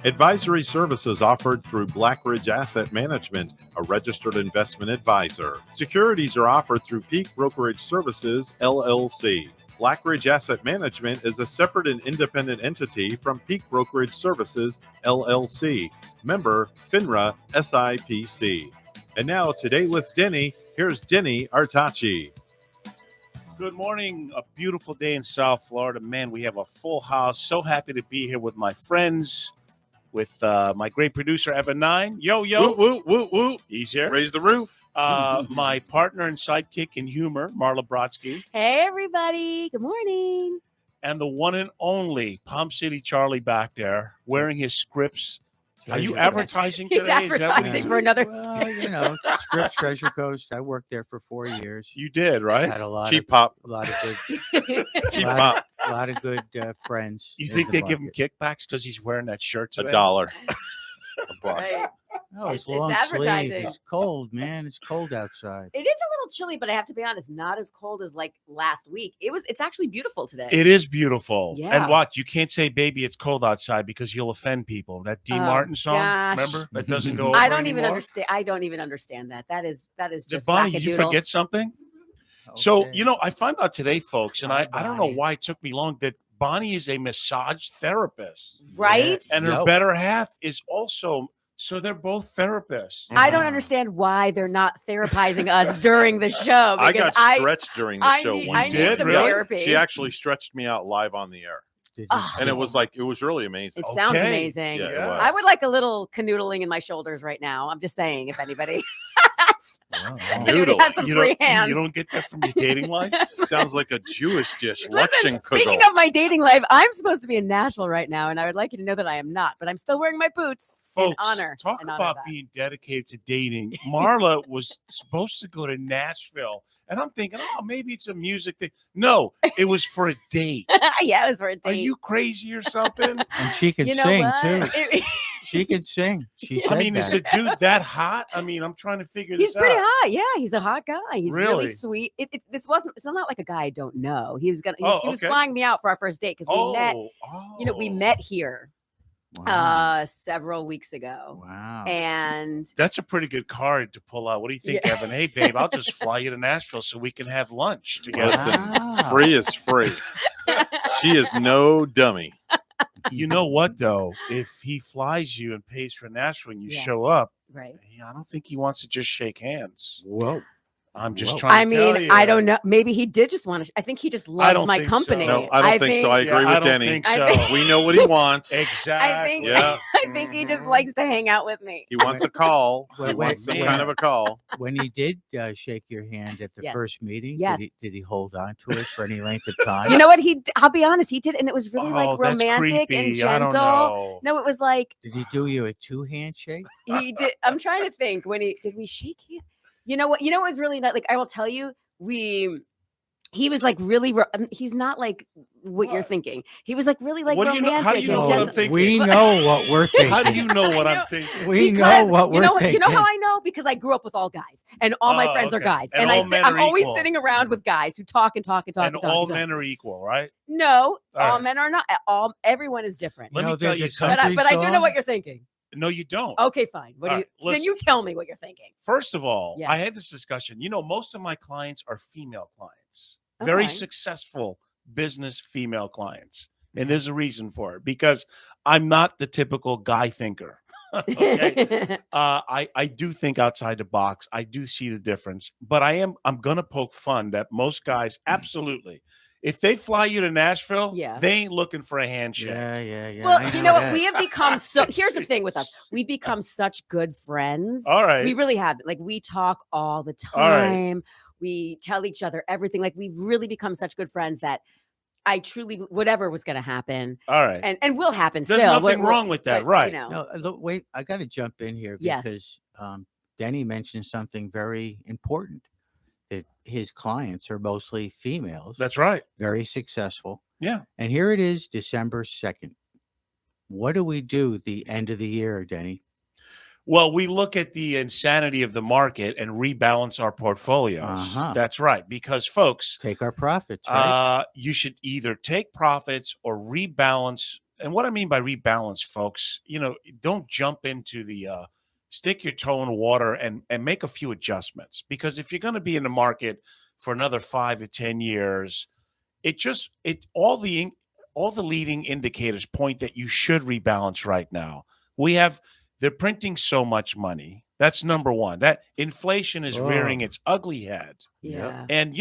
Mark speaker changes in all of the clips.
Speaker 1: Advisory services offered through Blackridge Asset Management, a registered investment advisor. Securities are offered through Peak Brokerage Services, LLC. Blackridge Asset Management is a separate and independent entity from Peak Brokerage Services, LLC. Member FINRA SIPC. And now, Today with Denny, here's Denny Artache.
Speaker 2: Good morning. A beautiful day in South Florida. Man, we have a full house. So happy to be here with my friends, with my great producer, Evan Nine. Yo, yo.
Speaker 3: Woo, woo, woo, woo.
Speaker 2: He's here.
Speaker 3: Raise the roof.
Speaker 2: My partner and sidekick in humor, Marla Brodsky.
Speaker 4: Hey, everybody. Good morning.
Speaker 2: And the one and only Palm City Charlie back there wearing his Scripps. Are you advertising today?
Speaker 4: He's advertising for another.
Speaker 5: Well, you know, Scripps Treasure Coast. I worked there for 4 years.
Speaker 2: You did, right?
Speaker 5: Had a lot
Speaker 3: Cheap
Speaker 5: of
Speaker 3: pop.
Speaker 5: a lot of good,
Speaker 3: Cheap
Speaker 5: a
Speaker 3: pop.
Speaker 5: lot of good friends.
Speaker 2: You
Speaker 5: in
Speaker 2: think
Speaker 5: the
Speaker 2: they give him
Speaker 5: market.
Speaker 2: kickbacks because he's wearing that shirt today?
Speaker 3: $1 a buck.
Speaker 4: Right.
Speaker 5: No, it's
Speaker 4: It's
Speaker 5: long sleeve.
Speaker 4: advertising.
Speaker 5: It's cold, man. It's cold outside.
Speaker 4: It is a little chilly, but I have to be honest, not as cold as like last week. It's actually beautiful today.
Speaker 2: It is beautiful.
Speaker 4: Yeah.
Speaker 2: And what? You can't say, baby, it's cold outside because you'll offend people. That D.
Speaker 4: Oh,
Speaker 2: Martin song,
Speaker 4: gosh.
Speaker 2: remember? That doesn't go over
Speaker 4: I don't even
Speaker 2: anymore?
Speaker 4: understand. I don't even understand that. That is just
Speaker 2: Bonnie, did you
Speaker 4: wackadoodle.
Speaker 2: forget something? So,
Speaker 5: Okay.
Speaker 2: you know, I found out today, folks, and
Speaker 5: Hi,
Speaker 2: I don't know
Speaker 5: Bonnie.
Speaker 2: why it took me long, that Bonnie is a massage therapist.
Speaker 4: Right?
Speaker 2: And her
Speaker 5: Yep.
Speaker 2: better half is also, so they're both therapists.
Speaker 4: I don't understand why they're not therapizing us during the show.
Speaker 3: I
Speaker 4: Because
Speaker 3: got stretched during the show
Speaker 4: need,
Speaker 3: one
Speaker 4: I
Speaker 3: day.
Speaker 4: need
Speaker 2: did?
Speaker 4: some
Speaker 2: Really?
Speaker 4: therapy.
Speaker 3: She actually stretched me out live on the air.
Speaker 5: Did you
Speaker 4: Oh.
Speaker 3: And it
Speaker 5: see
Speaker 3: was really amazing.
Speaker 4: It sounds
Speaker 2: Okay.
Speaker 4: amazing.
Speaker 3: Yeah, it
Speaker 2: Yeah.
Speaker 3: was.
Speaker 4: I would like a little canoodling in my shoulders right now. I'm just saying, if anybody,
Speaker 5: Wow.
Speaker 4: anybody
Speaker 3: Noodle.
Speaker 4: has some
Speaker 2: You
Speaker 4: free
Speaker 2: don't,
Speaker 4: hands.
Speaker 2: you don't get that from your dating life?
Speaker 3: Sounds like a Jewish dish.
Speaker 4: Listen,
Speaker 3: Lechen
Speaker 4: speaking
Speaker 3: kugel.
Speaker 4: of my dating life, I'm supposed to be in Nashville right now, and I would like you to know that I am not, but I'm still wearing my boots in
Speaker 2: Folks,
Speaker 4: honor.
Speaker 2: talk
Speaker 4: in honor
Speaker 2: about
Speaker 4: of that.
Speaker 2: being dedicated to dating. Marla was supposed to go to Nashville, and I'm thinking, oh, maybe it's a music thing. No, it was for a date.
Speaker 4: Yeah, it was for a date.
Speaker 2: Are you crazy or something?
Speaker 5: And she can
Speaker 4: You know
Speaker 5: sing
Speaker 4: what?
Speaker 5: too.
Speaker 4: It-
Speaker 5: She can sing. She said
Speaker 2: I mean,
Speaker 5: that.
Speaker 2: is the dude that hot? I mean, I'm trying to figure
Speaker 4: he's
Speaker 2: this
Speaker 4: pretty
Speaker 2: out.
Speaker 4: hot. Yeah, he's a hot guy. He's really,
Speaker 2: Really?
Speaker 4: sweet. It's not like a guy I don't know. He was
Speaker 2: Oh,
Speaker 4: he was
Speaker 2: okay.
Speaker 4: flying me out for our first date because we met. We
Speaker 2: oh.
Speaker 4: met here
Speaker 5: Wow.
Speaker 4: several weeks ago,
Speaker 5: Wow.
Speaker 4: and
Speaker 2: That's a pretty good card to pull out. What do you think,
Speaker 4: Yeah.
Speaker 2: Evan? Hey, babe, I'll just fly you to Nashville so we can have lunch together.
Speaker 3: Listen,
Speaker 5: Wow.
Speaker 3: free is free. She is no dummy.
Speaker 2: You know what, though? If he flies you and pays for Nashville and you
Speaker 4: Yeah.
Speaker 2: show up,
Speaker 4: right.
Speaker 2: yeah, I don't think he wants to just shake hands.
Speaker 5: Whoa.
Speaker 2: I'm just
Speaker 5: Whoa.
Speaker 2: trying
Speaker 4: I
Speaker 2: to tell
Speaker 4: mean,
Speaker 2: you.
Speaker 4: I don't know. Maybe he did just want to. I think he just loves
Speaker 2: don't
Speaker 4: my
Speaker 2: think
Speaker 4: company.
Speaker 2: so.
Speaker 3: No, I don't think so. I agree
Speaker 2: Yeah, I
Speaker 3: with
Speaker 2: don't
Speaker 3: Denny.
Speaker 2: think
Speaker 4: I
Speaker 2: so.
Speaker 4: think-
Speaker 3: We know what he wants.
Speaker 2: Exactly.
Speaker 4: I think.
Speaker 3: Yeah.
Speaker 4: I think he just likes to hang out with me.
Speaker 3: He wants a call. He
Speaker 5: Wait,
Speaker 3: wants some
Speaker 2: wait.
Speaker 3: kind of a call.
Speaker 5: When he did shake your hand at the
Speaker 4: Yes.
Speaker 5: first meeting,
Speaker 4: Yes.
Speaker 5: did he hold on to it for any length of time?
Speaker 4: You know what I'll be honest, he did, and it was really
Speaker 2: Oh,
Speaker 4: like
Speaker 2: that's
Speaker 4: romantic
Speaker 2: creepy.
Speaker 4: and
Speaker 2: I don't
Speaker 4: gentle.
Speaker 2: know.
Speaker 4: No, it was like
Speaker 5: Did he do you a two-hand shake?
Speaker 4: he did. I'm trying to think when did we shake hands? You know what? You know what was really not like. I will tell you, he was like really. He's not like what you're
Speaker 2: What?
Speaker 4: ting. He was like really like
Speaker 2: What do you know-
Speaker 4: romantic
Speaker 2: how do you know
Speaker 4: and
Speaker 2: what
Speaker 4: gentle.
Speaker 2: I'm thinking?
Speaker 5: We know what we're thinking.
Speaker 2: How do you know what
Speaker 4: I
Speaker 2: I'm
Speaker 4: know.
Speaker 2: thinking?
Speaker 5: We know
Speaker 4: Because
Speaker 5: what we're thinking.
Speaker 4: You know how I know? Because I grew up with all guys, and all my
Speaker 2: Oh,
Speaker 4: friends are
Speaker 2: okay.
Speaker 4: guys,
Speaker 2: And
Speaker 4: and
Speaker 2: all men
Speaker 4: I'm
Speaker 2: are
Speaker 4: always
Speaker 2: equal.
Speaker 4: sitting around with guys who talk and talk and talk
Speaker 2: And
Speaker 4: and talk.
Speaker 2: all
Speaker 4: and talk.
Speaker 2: men are equal, right?
Speaker 4: No,
Speaker 2: All
Speaker 4: all
Speaker 2: right.
Speaker 4: men are not. Everyone is different.
Speaker 2: Let
Speaker 5: You
Speaker 2: me
Speaker 5: know,
Speaker 2: tell
Speaker 5: there's
Speaker 2: you
Speaker 5: a
Speaker 2: something.
Speaker 4: But
Speaker 5: country
Speaker 4: I do know
Speaker 5: song.
Speaker 4: what you're thinking.
Speaker 2: No, you don't.
Speaker 4: Okay, fine. What do
Speaker 2: All
Speaker 4: you?
Speaker 2: right,
Speaker 4: Then you tell me what you're thinking.
Speaker 2: First of all, I
Speaker 4: Yes.
Speaker 2: had this discussion. You know, most of my clients are female clients, very
Speaker 4: Okay.
Speaker 2: successful business female clients. And there's a reason for it because I'm not the typical guy thinker. Okay. I do think outside the box. I do see the difference, but I'm gonna poke fun that most guys absolutely. If they fly you to Nashville,
Speaker 4: Yeah.
Speaker 2: they ain't looking for a handshake.
Speaker 5: Yeah.
Speaker 4: Well,
Speaker 5: I
Speaker 4: you know what?
Speaker 5: that.
Speaker 4: We have become so. Here's the thing with us: we've become such good friends.
Speaker 2: All right.
Speaker 4: We really have. Like we talk all the
Speaker 2: All right.
Speaker 4: time. We tell each other everything. Like we've really become such good friends that I truly, whatever was going to happen,
Speaker 2: All right.
Speaker 4: and will happen
Speaker 2: There's
Speaker 4: still.
Speaker 2: nothing wrong with that,
Speaker 4: but,
Speaker 2: right.
Speaker 4: You know,
Speaker 5: No, look, wait. I got to jump in here
Speaker 4: Yes.
Speaker 5: because Denny mentioned something very important. That his clients are mostly females,
Speaker 2: That's right.
Speaker 5: very successful.
Speaker 2: Yeah.
Speaker 5: And here it is, December 2nd. What do we do at the end of the year, Denny?
Speaker 2: Well, we look at the insanity of the market and rebalance our portfolios.
Speaker 5: Uh-huh.
Speaker 2: That's right. Because, folks,
Speaker 5: Take our profits, right?
Speaker 2: you should either take profits or rebalance and what I mean by rebalance, folks, don't jump into the stick your toe in the water and make a few adjustments, because if you're going to be in the market for another 5 to 10 years, all the leading indicators point that you should rebalance right now. They're printing so much money. That's number one. That inflation is rearing its ugly head.
Speaker 4: Yeah.
Speaker 2: And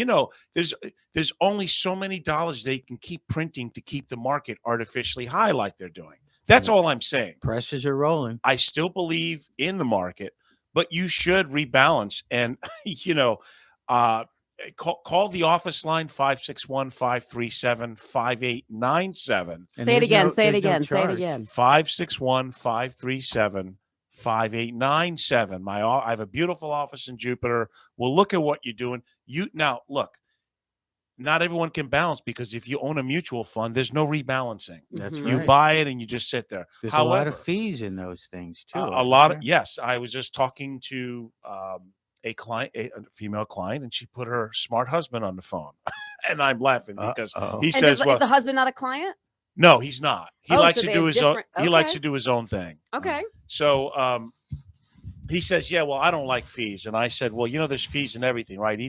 Speaker 2: there's only so many dollars they can keep printing to keep the market artificially high like they're doing. That's all I'm saying.
Speaker 5: Presses are rolling.
Speaker 2: I still believe in the market, but you should rebalance. And call the office line 561-537-5897.
Speaker 4: Say it again. Say it
Speaker 5: there's no
Speaker 4: again. Say it
Speaker 5: charge.
Speaker 4: again.
Speaker 2: 561-537-5897. I have a beautiful office in Jupiter. We'll look at what you're doing. Look, not everyone can balance, because if you own a mutual fund, there's no rebalancing.
Speaker 5: That's
Speaker 4: Mhm.
Speaker 5: right.
Speaker 2: You buy it and you just sit there.
Speaker 5: There's
Speaker 2: However,
Speaker 5: a lot of fees in those things too.
Speaker 2: a lot of, yes. I was just talking to a client, a female client, and she put her smart husband on the phone. And I'm laughing because he
Speaker 4: And
Speaker 2: says,
Speaker 4: is
Speaker 2: well,
Speaker 4: the husband not a client?
Speaker 2: no, he's not. He
Speaker 4: Oh,
Speaker 2: likes
Speaker 4: so
Speaker 2: to
Speaker 4: they
Speaker 2: do
Speaker 4: have
Speaker 2: his own.
Speaker 4: different-
Speaker 2: He likes
Speaker 4: okay.
Speaker 2: to do his own thing.
Speaker 4: Okay.
Speaker 2: So he says, yeah, well, I don't like fees. And I said, well, there's fees in everything, right?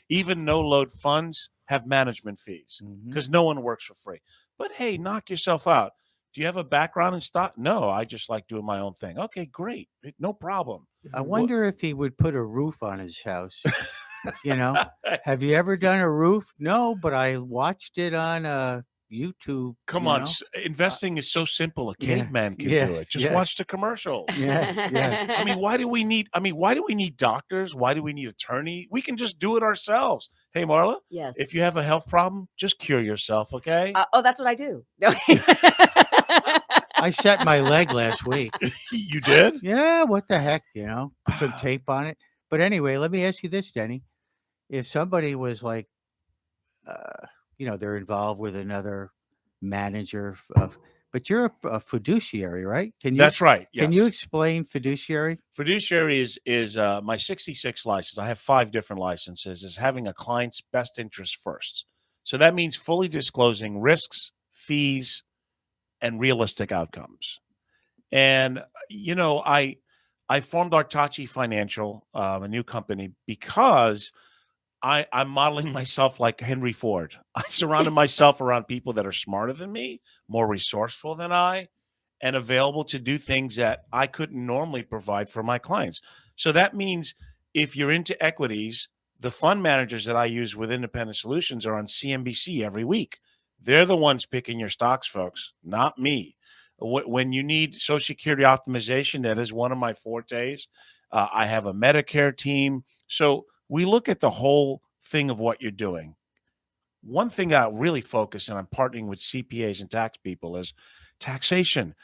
Speaker 2: Even no load funds have management fees, because no one works for free. But hey, knock yourself out. Do you have a background in stock? No, I just like doing my own thing. Okay, great. No problem.
Speaker 5: I wonder if he would put a roof on his house. Have you ever done a roof? No, but I watched it on YouTube.
Speaker 2: Come on, investing is so simple. A caveman can do
Speaker 5: yes,
Speaker 2: it. Just
Speaker 5: yes.
Speaker 2: watch the commercials.
Speaker 5: Yes, yes.
Speaker 2: I mean, why do we need doctors? Why do we need attorney? We can just do it ourselves. Hey, Marla,
Speaker 4: Yes.
Speaker 2: if you have a health problem, just cure yourself, okay?
Speaker 4: That's what I do. No.
Speaker 5: I set my leg last week.
Speaker 2: You did?
Speaker 5: Yeah, what the heck, put some tape on it. But anyway, let me ask you this, Denny. If somebody was like, they're involved with another manager, but you're a fiduciary, right?
Speaker 2: That's right. Yes.
Speaker 5: Can you explain fiduciary?
Speaker 2: Fiduciary is my 66 license. I have 5 different licenses. Is having a client's best interest first. So that means fully disclosing risks, fees, and realistic outcomes. And I formed Artache Financial, a new company, because I'm modeling myself like Henry Ford. I surrounded myself around people that are smarter than me, more resourceful than I, and available to do things that I couldn't normally provide for my clients. So that means if you're into equities, the fund managers that I use with Independent Solutions are on CNBC every week. They're the ones picking your stocks, folks, not me. When you need Social Security optimization, that is one of my fortes. I have a Medicare team. So we look at the whole thing of what you're doing. One thing I really focus, and I'm partnering with CPAs and tax people, is taxation.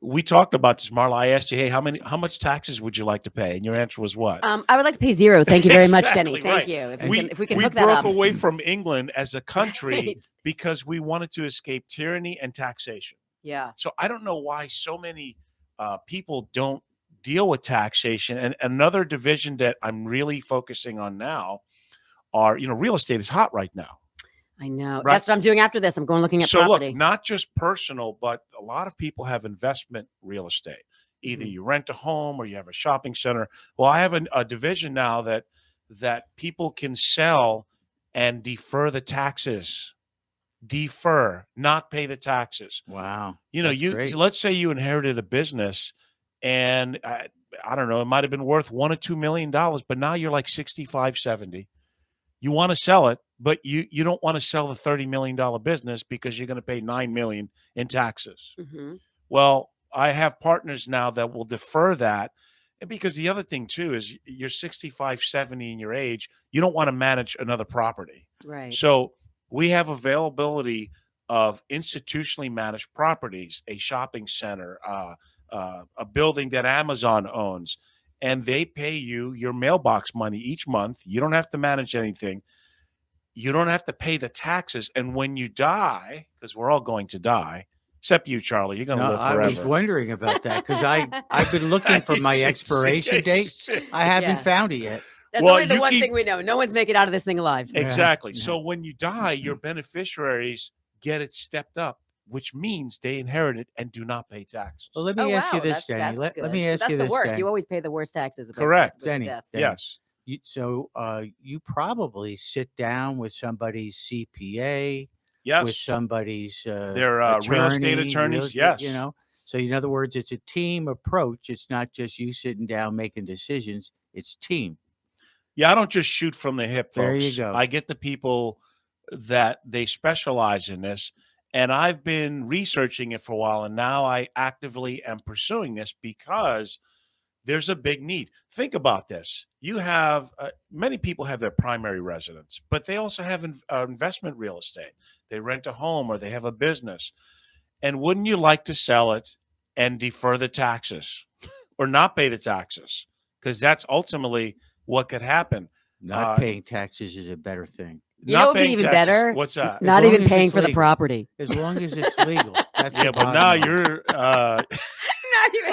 Speaker 2: We talked about this, Marla. I asked you, hey, how much taxes would you like to pay? And your answer was what?
Speaker 4: I would like to pay 0. Thank you very much, Denny.
Speaker 2: Exactly,
Speaker 4: Thank
Speaker 2: right.
Speaker 4: you. If we can
Speaker 2: we
Speaker 4: hook that
Speaker 2: broke
Speaker 4: up.
Speaker 2: away from England as a country
Speaker 4: Right.
Speaker 2: because we wanted to escape tyranny and taxation.
Speaker 4: Yeah.
Speaker 2: So I don't know why so many people don't deal with taxation. And another division that I'm really focusing on now are, real estate is hot right now.
Speaker 4: I know.
Speaker 2: Right.
Speaker 4: That's what I'm doing after this. I'm going looking at
Speaker 2: So
Speaker 4: property.
Speaker 2: look, not just personal, but a lot of people have investment real estate. Either you rent a home or you have a shopping center. Well, I have a division now that people can sell and defer the taxes. Not pay the taxes.
Speaker 5: Wow.
Speaker 2: Let's say you inherited a business and I don't know, it might have been worth $1 or $2 million, but now you're like 65, 70. You want to sell it, but you don't want to sell the $30 million business because you're going to pay $9 million in taxes.
Speaker 4: Mm-hmm.
Speaker 2: Well, I have partners now that will defer that. And because the other thing too is you're 65, 70 in your age, you don't want to manage another property.
Speaker 4: Right.
Speaker 2: So we have availability of institutionally managed properties, a shopping center, a building that Amazon owns, and they pay you your mailbox money each month. You don't have to manage anything. You don't have to pay the taxes. And when you die, because we're all going to die, except you, Charlie, you're going to live forever.
Speaker 5: I was wondering about that because I've been looking for my expiration date. I haven't found it yet.
Speaker 4: That's
Speaker 2: Well,
Speaker 4: only the
Speaker 2: you
Speaker 4: one
Speaker 2: keep-
Speaker 4: thing we know. No one's making it out of this thing alive.
Speaker 2: Exactly.
Speaker 5: Yeah.
Speaker 2: So when you die, your beneficiaries get it stepped up. which means they inherit it and do not pay taxes.
Speaker 5: Well, let me ask you this,
Speaker 4: that's,
Speaker 5: Denny.
Speaker 4: that's
Speaker 5: Let
Speaker 4: good.
Speaker 5: me ask
Speaker 4: That's
Speaker 5: you
Speaker 4: the
Speaker 5: this,
Speaker 4: worst.
Speaker 5: Denny.
Speaker 4: You always pay the worst taxes.
Speaker 2: Correct.
Speaker 4: With the
Speaker 5: Denny,
Speaker 4: death.
Speaker 5: Denny.
Speaker 2: Yes.
Speaker 5: So you probably sit down with somebody's CPA,
Speaker 2: Yes.
Speaker 5: with somebody's
Speaker 2: Their
Speaker 5: attorney,
Speaker 2: real estate attorneys. Yes.
Speaker 5: You know. So in other words, it's a team approach. It's not just you sitting down making decisions. It's team.
Speaker 2: Yeah, I don't just shoot from the hip, folks.
Speaker 5: There you go.
Speaker 2: I get the people that they specialize in this, and I've been researching it for a while, and now I actively am pursuing this because there's a big need. Think about this. You have many people have their primary residence, but they also have investment real estate. They rent a home or they have a business. And wouldn't you like to sell it and defer the taxes or not pay the taxes? Because that's ultimately what could happen.
Speaker 5: Not paying taxes is a better thing.
Speaker 4: You know what would be even better?
Speaker 2: What's that?
Speaker 4: Not
Speaker 5: long
Speaker 4: even
Speaker 5: as
Speaker 4: paying
Speaker 5: it's
Speaker 4: for the
Speaker 5: legal.
Speaker 4: property.
Speaker 5: As long as it's legal. That's
Speaker 2: Yeah,
Speaker 5: the
Speaker 2: but
Speaker 5: bottom
Speaker 2: now
Speaker 5: line.
Speaker 2: you're
Speaker 4: Not even.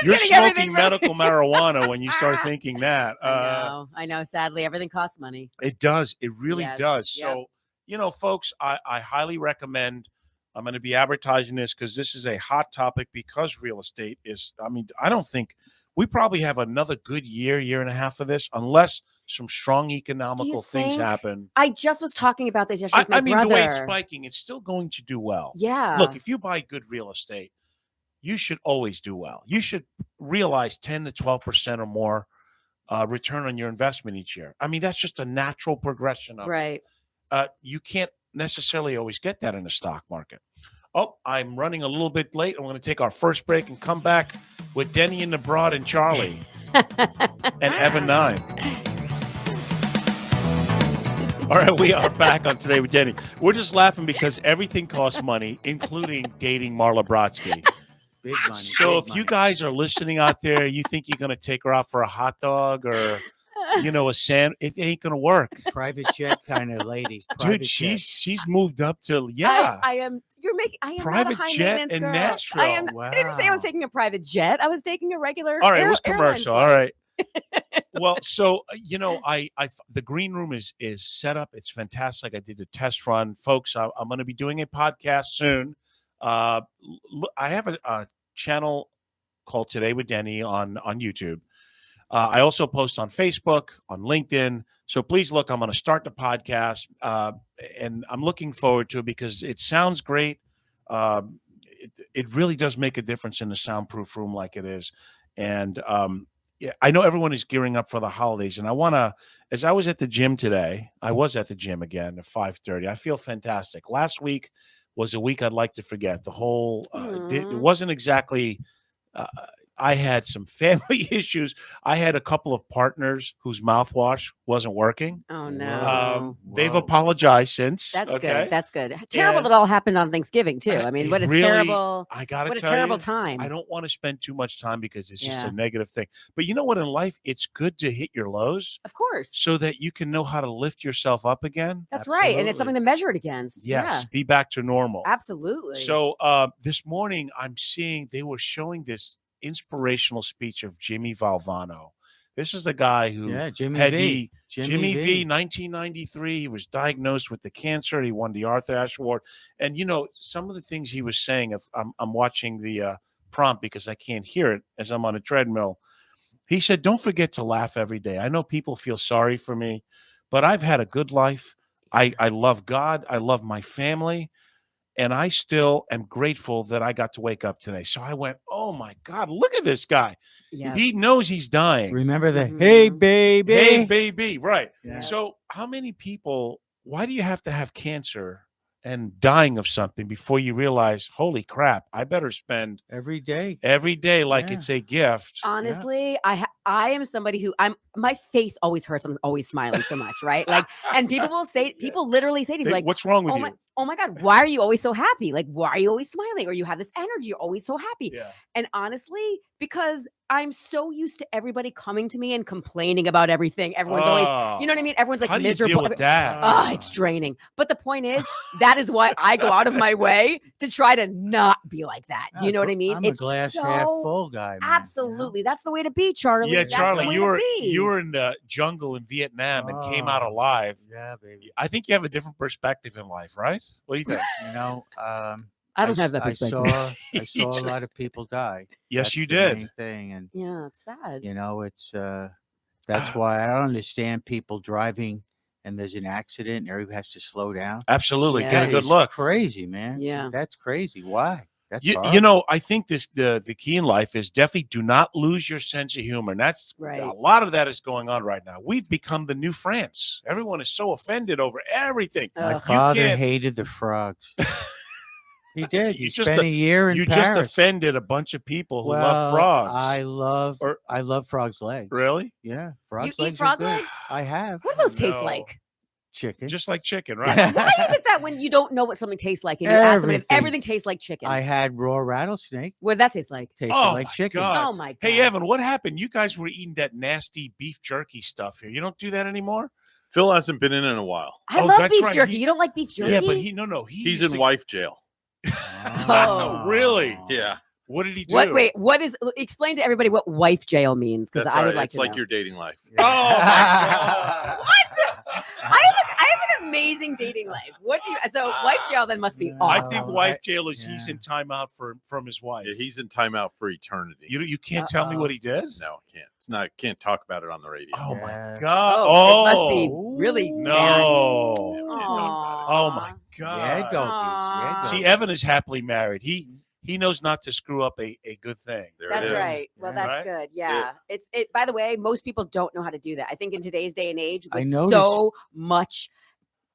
Speaker 4: Just
Speaker 2: you're
Speaker 4: getting everything
Speaker 2: smoking
Speaker 4: right.
Speaker 2: medical marijuana when you start thinking that.
Speaker 4: I know. Sadly, everything costs money.
Speaker 2: It does. It really
Speaker 4: Yes,
Speaker 2: does.
Speaker 4: yep.
Speaker 2: So, folks, I highly recommend. I'm going to be advertising this because this is a hot topic because real estate is, I don't think we probably have another good year and a half of this unless some strong economical things
Speaker 4: think?
Speaker 2: happen.
Speaker 4: I just was talking about this yesterday with my
Speaker 2: the
Speaker 4: brother.
Speaker 2: way it's spiking, it's still going to do well.
Speaker 4: Yeah.
Speaker 2: Look, if you buy good real estate, you should always do well. You should realize 10 to 12% or more return on your investment each year. That's just a natural progression of
Speaker 4: Right.
Speaker 2: it. You can't necessarily always get that in the stock market. Oh, I'm running a little bit late. I'm going to take our first break and come back with Denny and the Broad and Charlie and Evan 9. All right, we are back on Today with Denny. We're just laughing because everything costs money, including dating Marla Brodsky.
Speaker 5: Big money.
Speaker 2: So
Speaker 5: big
Speaker 2: if
Speaker 5: money.
Speaker 2: you guys are listening out there, you think you're going to take her out for a hot dog or, a sand, it ain't going to work.
Speaker 5: Private jet kind of lady.
Speaker 2: Dude, she's moved up to,
Speaker 4: I am. You're making. I am
Speaker 2: Private
Speaker 4: not a high
Speaker 2: jet
Speaker 4: maintenance
Speaker 2: in
Speaker 4: girl.
Speaker 2: Nashville.
Speaker 4: I am. I didn't say I was
Speaker 5: Wow.
Speaker 4: taking a private jet. I was taking a regular.
Speaker 2: All right, it was
Speaker 4: airline
Speaker 2: commercial.
Speaker 4: flight.
Speaker 2: All right. Well, so the green room is set up. It's fantastic. I did a test run, folks. I'm going to be doing a podcast soon. I have a channel called Today with Denny on YouTube. I also post on Facebook, on LinkedIn. So please look. I'm going to start the podcast, and I'm looking forward to it because it sounds great. It really does make a difference in the soundproof room, like it is, and yeah, I know everyone is gearing up for the holidays, and I want to. As I was at the gym today, I was at the gym again at 5:30. I feel fantastic. Last week was a week I'd like to forget. The whole it wasn't exactly. I had some family issues. I had a couple of partners whose mouthwash wasn't working.
Speaker 4: Oh no.
Speaker 2: They've
Speaker 5: Whoa.
Speaker 2: apologized since.
Speaker 4: That's
Speaker 2: okay?
Speaker 4: good. That's good. Terrible
Speaker 2: And
Speaker 4: that all happened on Thanksgiving too. I mean,
Speaker 2: it
Speaker 4: what a
Speaker 2: really-
Speaker 4: terrible.
Speaker 2: I gotta
Speaker 4: What a
Speaker 2: tell
Speaker 4: terrible
Speaker 2: you,
Speaker 4: time.
Speaker 2: I don't want to spend too much time because it's just
Speaker 4: Yeah.
Speaker 2: a negative thing. But you know what? In life, it's good to hit your lows
Speaker 4: Of course.
Speaker 2: so that you can know how to lift yourself up again.
Speaker 4: That's right, and it's something to measure it against.
Speaker 2: Yes, be back to normal.
Speaker 4: Yeah, absolutely.
Speaker 2: So this morning, I'm seeing they were showing this inspirational speech of Jimmy Valvano. This is the guy who
Speaker 5: Jimmy
Speaker 2: had
Speaker 5: V.
Speaker 2: Jimmy V. 1993. He was diagnosed with the cancer. He won the Artache Award. And some of the things he was saying. If I'm watching the prompt because I can't hear it as I'm on a treadmill. He said, "Don't forget to laugh every day. I know people feel sorry for me, but I've had a good life. I love God. I love my family." And I still am grateful that I got to wake up today. So I went, oh, my God, look at this guy.
Speaker 4: yeah.
Speaker 2: He knows he's dying.
Speaker 5: Remember the
Speaker 4: Mhm.
Speaker 5: hey baby.
Speaker 2: Hey, baby. Right.
Speaker 5: Yeah.
Speaker 2: So how many people, why do you have to have cancer and dying of something before you realize, holy crap, I better spend
Speaker 5: Every day.
Speaker 2: every day like
Speaker 5: Yeah.
Speaker 2: it's a gift.
Speaker 4: Honestly, I am somebody who my face always hurts. I'm always smiling so much, right? Like, and people literally say to me,
Speaker 2: Hey,
Speaker 4: like,
Speaker 2: what's wrong with you?
Speaker 4: oh my God, why are you always so happy? Like, why are you always smiling? Or you have this energy, you're always so happy.
Speaker 2: Yeah.
Speaker 4: And honestly, because I'm so used to everybody coming to me and complaining about everything. Everyone's always, you know what I mean? Everyone's like
Speaker 2: How do you
Speaker 4: miserable.
Speaker 2: deal with that?
Speaker 4: Oh, it's draining. But the point is, that is why I go out of my way to try to not be like that. Do you know what I mean?
Speaker 5: I'm a glass half full guy. Man,
Speaker 4: Absolutely. That's the way to be, Charlie.
Speaker 2: Yeah,
Speaker 4: That's the
Speaker 2: Charlie,
Speaker 4: way
Speaker 2: you
Speaker 4: to
Speaker 2: were
Speaker 4: be.
Speaker 2: in the jungle in Vietnam and came out
Speaker 5: Oh.
Speaker 2: alive.
Speaker 5: Yeah, baby.
Speaker 2: I think you have a different perspective in life, right? What do you think?
Speaker 4: I don't have that perspective.
Speaker 5: I saw a lot of people die.
Speaker 2: Yes,
Speaker 5: That's
Speaker 2: you
Speaker 5: the
Speaker 2: did.
Speaker 5: main thing, and
Speaker 4: Yeah, it's sad.
Speaker 5: it's that's why I don't understand people driving and there's an accident and everybody has to slow down.
Speaker 2: Absolutely.
Speaker 4: Yeah.
Speaker 2: Get a
Speaker 5: That
Speaker 2: good
Speaker 5: is
Speaker 2: look.
Speaker 5: crazy, man.
Speaker 4: Yeah.
Speaker 5: That's crazy. Why? That's
Speaker 2: You
Speaker 5: horrible.
Speaker 2: know, I think the key in life is definitely do not lose your sense of humor. And that's
Speaker 4: Right.
Speaker 2: a lot of that is going on right now. We've become the new France. Everyone is so offended over everything.
Speaker 5: My
Speaker 4: Ugh.
Speaker 5: father
Speaker 2: can't-
Speaker 5: hated the frogs. He did. He
Speaker 2: You just
Speaker 5: spent a year in
Speaker 2: You
Speaker 5: Paris.
Speaker 2: just offended a bunch of people who
Speaker 5: well,
Speaker 2: love frogs.
Speaker 5: I love frogs' legs.
Speaker 2: Really?
Speaker 5: Yeah, frogs'
Speaker 4: You eat
Speaker 5: legs
Speaker 4: frog
Speaker 5: are good.
Speaker 4: legs?
Speaker 5: I have
Speaker 4: What do those taste
Speaker 2: No.
Speaker 4: like?
Speaker 5: chicken.
Speaker 2: Just like chicken, right?
Speaker 4: Why is it that when you don't know what something tastes like and you ask them if
Speaker 5: Everything.
Speaker 4: everything tastes like chicken?
Speaker 5: I had raw rattlesnake.
Speaker 4: What did that taste like?
Speaker 5: Tasted
Speaker 2: Oh
Speaker 5: like
Speaker 2: my
Speaker 5: chicken.
Speaker 2: God.
Speaker 4: Oh my god.
Speaker 2: Hey, Evan, what happened? You guys were eating that nasty beef jerky stuff here. You don't do that anymore?
Speaker 3: Phil hasn't been in a while.
Speaker 4: I
Speaker 2: Oh,
Speaker 4: love
Speaker 2: that's
Speaker 4: beef
Speaker 2: right.
Speaker 4: jerky.
Speaker 2: He-
Speaker 4: You don't like beef jerky?
Speaker 2: Yeah, but
Speaker 3: He's in wife jail.
Speaker 4: Oh.
Speaker 2: Really?
Speaker 3: Yeah,
Speaker 2: What did he do?
Speaker 4: What? Wait. What is? Explain to everybody what wife jail means, because
Speaker 3: that's
Speaker 4: I
Speaker 3: right.
Speaker 4: would like
Speaker 3: It's
Speaker 4: to
Speaker 3: like
Speaker 4: know.
Speaker 3: your dating life.
Speaker 2: Oh, my God.
Speaker 4: I have an amazing dating life. What do you? So wife jail then must be
Speaker 5: Yeah.
Speaker 2: I
Speaker 4: awesome.
Speaker 2: think
Speaker 5: Oh,
Speaker 2: wife jail is he's
Speaker 5: yeah.
Speaker 2: in timeout from his wife.
Speaker 3: Yeah, he's in timeout for eternity.
Speaker 2: You can't tell me
Speaker 4: Uh-oh.
Speaker 2: what he did?
Speaker 3: No, I can't. It's not. Can't talk about it on the radio.
Speaker 2: Oh
Speaker 5: Yeah.
Speaker 2: my God.
Speaker 4: Oh, it must be
Speaker 2: Oh,
Speaker 4: really
Speaker 2: no.
Speaker 4: bad.
Speaker 2: Can't talk about it. Oh my God.
Speaker 5: Yeah, doggies. Yeah,
Speaker 2: See,
Speaker 5: doggies.
Speaker 2: Evan is happily married. He knows not to screw up a good thing.
Speaker 3: There
Speaker 4: That's
Speaker 3: it is.
Speaker 4: right. Well,
Speaker 5: Yeah.
Speaker 4: that's
Speaker 2: Right?
Speaker 4: good. Yeah. It's it. By the way, most people don't know how to do that. I think in today's day and age,
Speaker 5: I
Speaker 4: with
Speaker 5: noticed-
Speaker 4: so much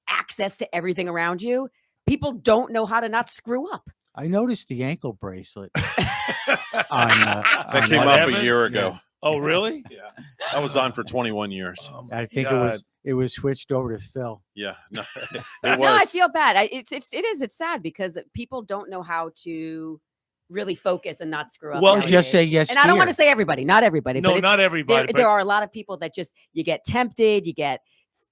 Speaker 4: access to everything around you, people don't know how to not screw up.
Speaker 5: I noticed the ankle bracelet on.
Speaker 3: That came
Speaker 2: On
Speaker 3: up
Speaker 2: Evan?
Speaker 3: a year ago.
Speaker 2: Oh, really?
Speaker 3: Yeah, I was on for 21 years.
Speaker 2: Oh, my
Speaker 5: I think
Speaker 2: God.
Speaker 5: it was switched over to Phil.
Speaker 3: Yeah, no, it
Speaker 4: No,
Speaker 3: was.
Speaker 4: I feel bad. It's sad because people don't know how to really focus and not screw up.
Speaker 2: Well,
Speaker 5: Or
Speaker 4: nowadays.
Speaker 5: just say yes.
Speaker 4: And I don't want to
Speaker 5: dear.
Speaker 4: say everybody, not everybody.
Speaker 2: No,
Speaker 4: but it's-
Speaker 2: not everybody.
Speaker 4: there
Speaker 2: but
Speaker 4: are a lot of people that just you get tempted, you get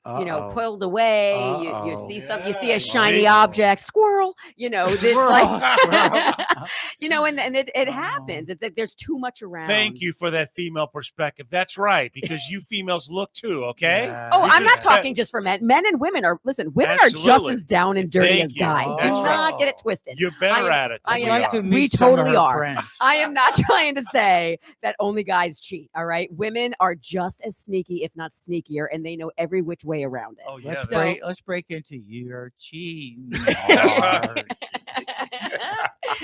Speaker 5: Uh-oh.
Speaker 4: pulled away. You
Speaker 5: Uh-oh.
Speaker 4: see something, you see
Speaker 2: Yeah,
Speaker 4: a shiny
Speaker 5: squirrel.
Speaker 4: object, squirrel. It's
Speaker 5: Squirrel,
Speaker 4: like
Speaker 5: squirrel.
Speaker 4: and it
Speaker 5: Oh.
Speaker 4: happens. It's like there's too much around.
Speaker 2: Thank you for that female perspective. That's right, because you females look too, okay?
Speaker 5: Yeah.
Speaker 4: Oh,
Speaker 2: You
Speaker 4: I'm not
Speaker 2: just-
Speaker 4: talking just for men. Men and women are women are just
Speaker 2: Absolutely.
Speaker 4: as down and dirty
Speaker 2: Thank
Speaker 4: as
Speaker 2: you.
Speaker 4: guys.
Speaker 5: That's
Speaker 4: Do
Speaker 5: right.
Speaker 4: not get it twisted.
Speaker 2: You're better
Speaker 4: I am-
Speaker 2: at it.
Speaker 4: I
Speaker 2: than
Speaker 5: I'd
Speaker 4: am
Speaker 2: we
Speaker 5: like
Speaker 2: are.
Speaker 5: to
Speaker 4: We
Speaker 5: meet some of
Speaker 4: totally
Speaker 5: her
Speaker 4: are.
Speaker 5: friends.
Speaker 4: I am not trying to say that only guys cheat. All right, women are just as sneaky, if not sneakier, and they know every which way around it.
Speaker 2: Oh, yeah.
Speaker 5: Let's
Speaker 4: So-
Speaker 5: let's break into your cheating.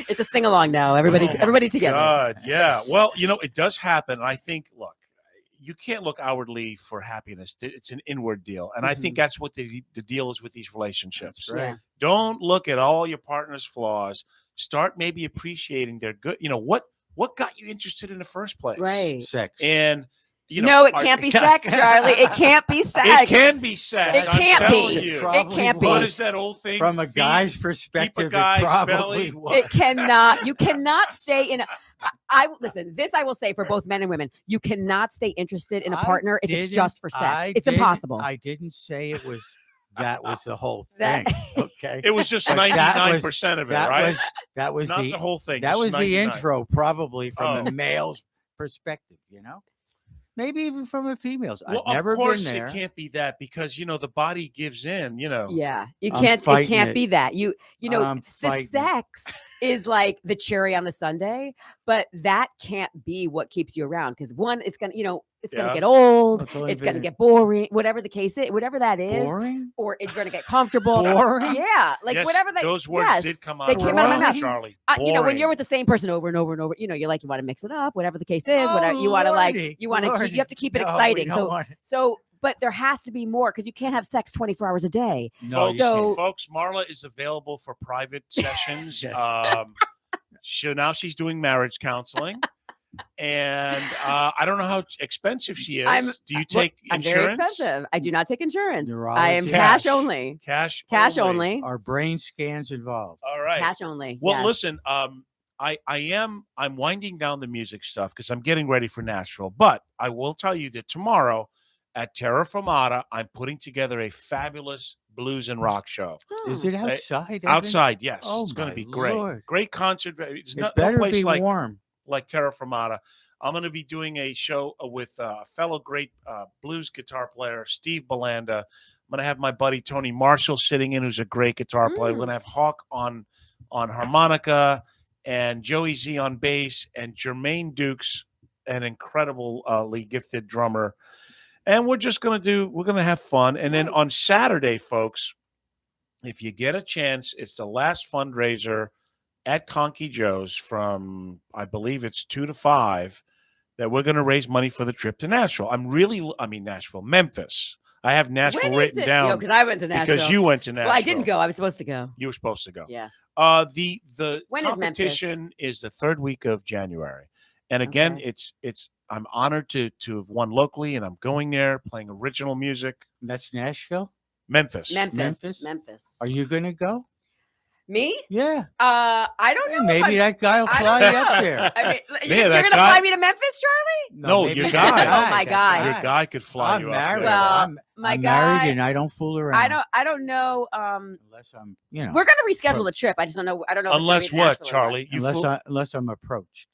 Speaker 4: It's a sing along now. Everybody,
Speaker 2: Oh, my
Speaker 4: everybody together.
Speaker 2: God, yeah. Well, it does happen. I think, look, you can't look outwardly for happiness. It's an inward deal. And I think that's what the deal is with these relationships.
Speaker 5: That's right.
Speaker 4: Yeah.
Speaker 2: Don't look at all your partner's flaws. Start maybe appreciating their good. What got you interested in the first place?
Speaker 4: Right.
Speaker 5: Sex.
Speaker 2: And,
Speaker 4: No, it can't be sex, Charlie. It can't be sex.
Speaker 2: It can be sex.
Speaker 4: It
Speaker 2: I'm
Speaker 4: can't
Speaker 2: telling
Speaker 4: be.
Speaker 2: you.
Speaker 5: Probably
Speaker 4: can't be.
Speaker 2: What
Speaker 5: was.
Speaker 2: is that old thing?
Speaker 5: From a
Speaker 2: Feed-
Speaker 5: guy's perspective,
Speaker 2: guy's
Speaker 5: it probably
Speaker 2: belly.
Speaker 5: was.
Speaker 4: It cannot. You cannot stay in. I listen. This I will say for both men and women. You cannot stay interested in a
Speaker 5: I
Speaker 4: partner if it's
Speaker 5: didn't-
Speaker 4: just for sex.
Speaker 5: I
Speaker 4: It's
Speaker 5: didn't-
Speaker 4: impossible.
Speaker 5: I didn't say it was. That was the whole
Speaker 4: That-
Speaker 5: thing. Okay.
Speaker 2: It was just
Speaker 5: But that was-
Speaker 2: 99% of it,
Speaker 5: that
Speaker 2: right?
Speaker 5: was that was
Speaker 2: Not
Speaker 5: the
Speaker 2: the whole thing.
Speaker 5: that
Speaker 2: just
Speaker 5: was the
Speaker 2: 99.
Speaker 5: intro, probably from
Speaker 2: Oh.
Speaker 5: a male's perspective. Maybe even from a female's.
Speaker 2: Well,
Speaker 5: I've never
Speaker 2: of course
Speaker 5: been there.
Speaker 2: it can't be that because the body gives in.
Speaker 4: Yeah, you
Speaker 5: I'm
Speaker 4: can't. It
Speaker 5: fighting
Speaker 4: can't
Speaker 5: it.
Speaker 4: be that. You know,
Speaker 5: I'm
Speaker 4: the
Speaker 5: fighting it.
Speaker 4: sex is like the cherry on the sundae, but that can't be what keeps you around because one, it's gonna, it's gonna
Speaker 2: Yeah.
Speaker 4: get old.
Speaker 5: It's only
Speaker 4: It's gonna
Speaker 5: been
Speaker 4: get boring. Whatever the case is, whatever that is,
Speaker 5: boring.
Speaker 4: or it's gonna get comfortable.
Speaker 5: Boring.
Speaker 4: Yeah, like
Speaker 2: Yes,
Speaker 4: whatever that.
Speaker 2: those words
Speaker 4: yes,
Speaker 2: did come out.
Speaker 4: they
Speaker 2: of
Speaker 4: came
Speaker 2: my
Speaker 4: out of my
Speaker 2: mouth,
Speaker 4: mouth.
Speaker 2: Charlie.
Speaker 4: When you're
Speaker 2: Boring.
Speaker 4: with the same person over and over and over, you like you want to mix it up, whatever the case is. Whatever
Speaker 5: Oh,
Speaker 4: you want to
Speaker 5: Lordy,
Speaker 4: you want to
Speaker 5: Lordy.
Speaker 4: you have to keep it
Speaker 5: No, we
Speaker 4: exciting.
Speaker 5: don't want it.
Speaker 4: So, but there has to be more because you can't have sex 24 hours a day.
Speaker 5: No,
Speaker 2: folks,
Speaker 5: you
Speaker 4: So-
Speaker 5: can't.
Speaker 2: folks, Marla is available for private sessions.
Speaker 5: Yes.
Speaker 2: Now she's doing marriage counseling, and I don't know how expensive she is.
Speaker 4: I'm-
Speaker 2: Do you take
Speaker 4: I'm very
Speaker 2: insurance?
Speaker 4: expensive. I do not take insurance. I am
Speaker 5: Neurology.
Speaker 4: cash
Speaker 2: Cash.
Speaker 4: only.
Speaker 2: Cash
Speaker 4: Only.
Speaker 5: Our brain scans involved.
Speaker 2: All right.
Speaker 4: Cash only.
Speaker 2: Well,
Speaker 4: yes.
Speaker 2: listen, I'm winding down the music stuff because I'm getting ready for Nashville. But I will tell you that tomorrow at Terra Firmata, I'm putting together a fabulous blues and rock show.
Speaker 5: Is
Speaker 4: Oh.
Speaker 5: it outside? Evan?
Speaker 2: Outside, yes.
Speaker 5: Oh,
Speaker 2: it's going to
Speaker 5: my
Speaker 2: be great.
Speaker 5: Lord.
Speaker 2: Great concert. It's
Speaker 5: It
Speaker 2: no
Speaker 5: better
Speaker 2: place
Speaker 5: be
Speaker 2: like
Speaker 5: warm.
Speaker 2: Terra Firmata. I'm going to be doing a show with a fellow great blues guitar player, Steve Belanda. I'm going to have my buddy Tony Marshall sitting in, who's a great guitar player. We're going to have Hawk on on harmonica, and Joey Z on bass, and Jermaine Dukes, an incredibly gifted drummer. And we're going to have fun. And then on Saturday, folks, if you get a chance, it's the last fundraiser at Conky Joe's from, I believe it's 2 to 5, that we're going to raise money for the trip to Nashville. Memphis. I have Nashville written down
Speaker 4: because I went to Nashville.
Speaker 2: because you went to Nashville.
Speaker 4: Well, I didn't go. I was supposed to go.
Speaker 2: You were supposed to go.
Speaker 4: Yeah.
Speaker 2: The
Speaker 4: When is
Speaker 2: competition is the 3rd week of January, and again, it's. I'm honored to have won locally, and I'm going there playing original music.
Speaker 5: That's Nashville?
Speaker 2: Memphis.
Speaker 5: Are you going to go?
Speaker 4: Me?
Speaker 5: Yeah.
Speaker 4: I don't know.
Speaker 5: Maybe that guy will fly you up there.
Speaker 4: I mean,
Speaker 2: Yeah,
Speaker 4: you're
Speaker 2: that
Speaker 4: going to
Speaker 2: guy-
Speaker 4: fly me to Memphis, Charlie?
Speaker 2: No,
Speaker 5: maybe
Speaker 2: your
Speaker 5: that
Speaker 2: guy.
Speaker 4: Oh, my
Speaker 5: that
Speaker 4: guy.
Speaker 2: Your guy could fly
Speaker 5: I'm
Speaker 2: you
Speaker 5: married.
Speaker 2: up there.
Speaker 4: Well,
Speaker 5: I'm
Speaker 4: my
Speaker 5: married
Speaker 4: guy-
Speaker 5: and I don't fool around.
Speaker 4: I don't know.
Speaker 5: Unless I'm,
Speaker 4: We're going to reschedule the trip. I just don't know. I don't know. if it's gonna
Speaker 2: Unless
Speaker 4: be
Speaker 2: what,
Speaker 4: Nashville or not.
Speaker 2: Charlie? You
Speaker 5: unless I'm approached.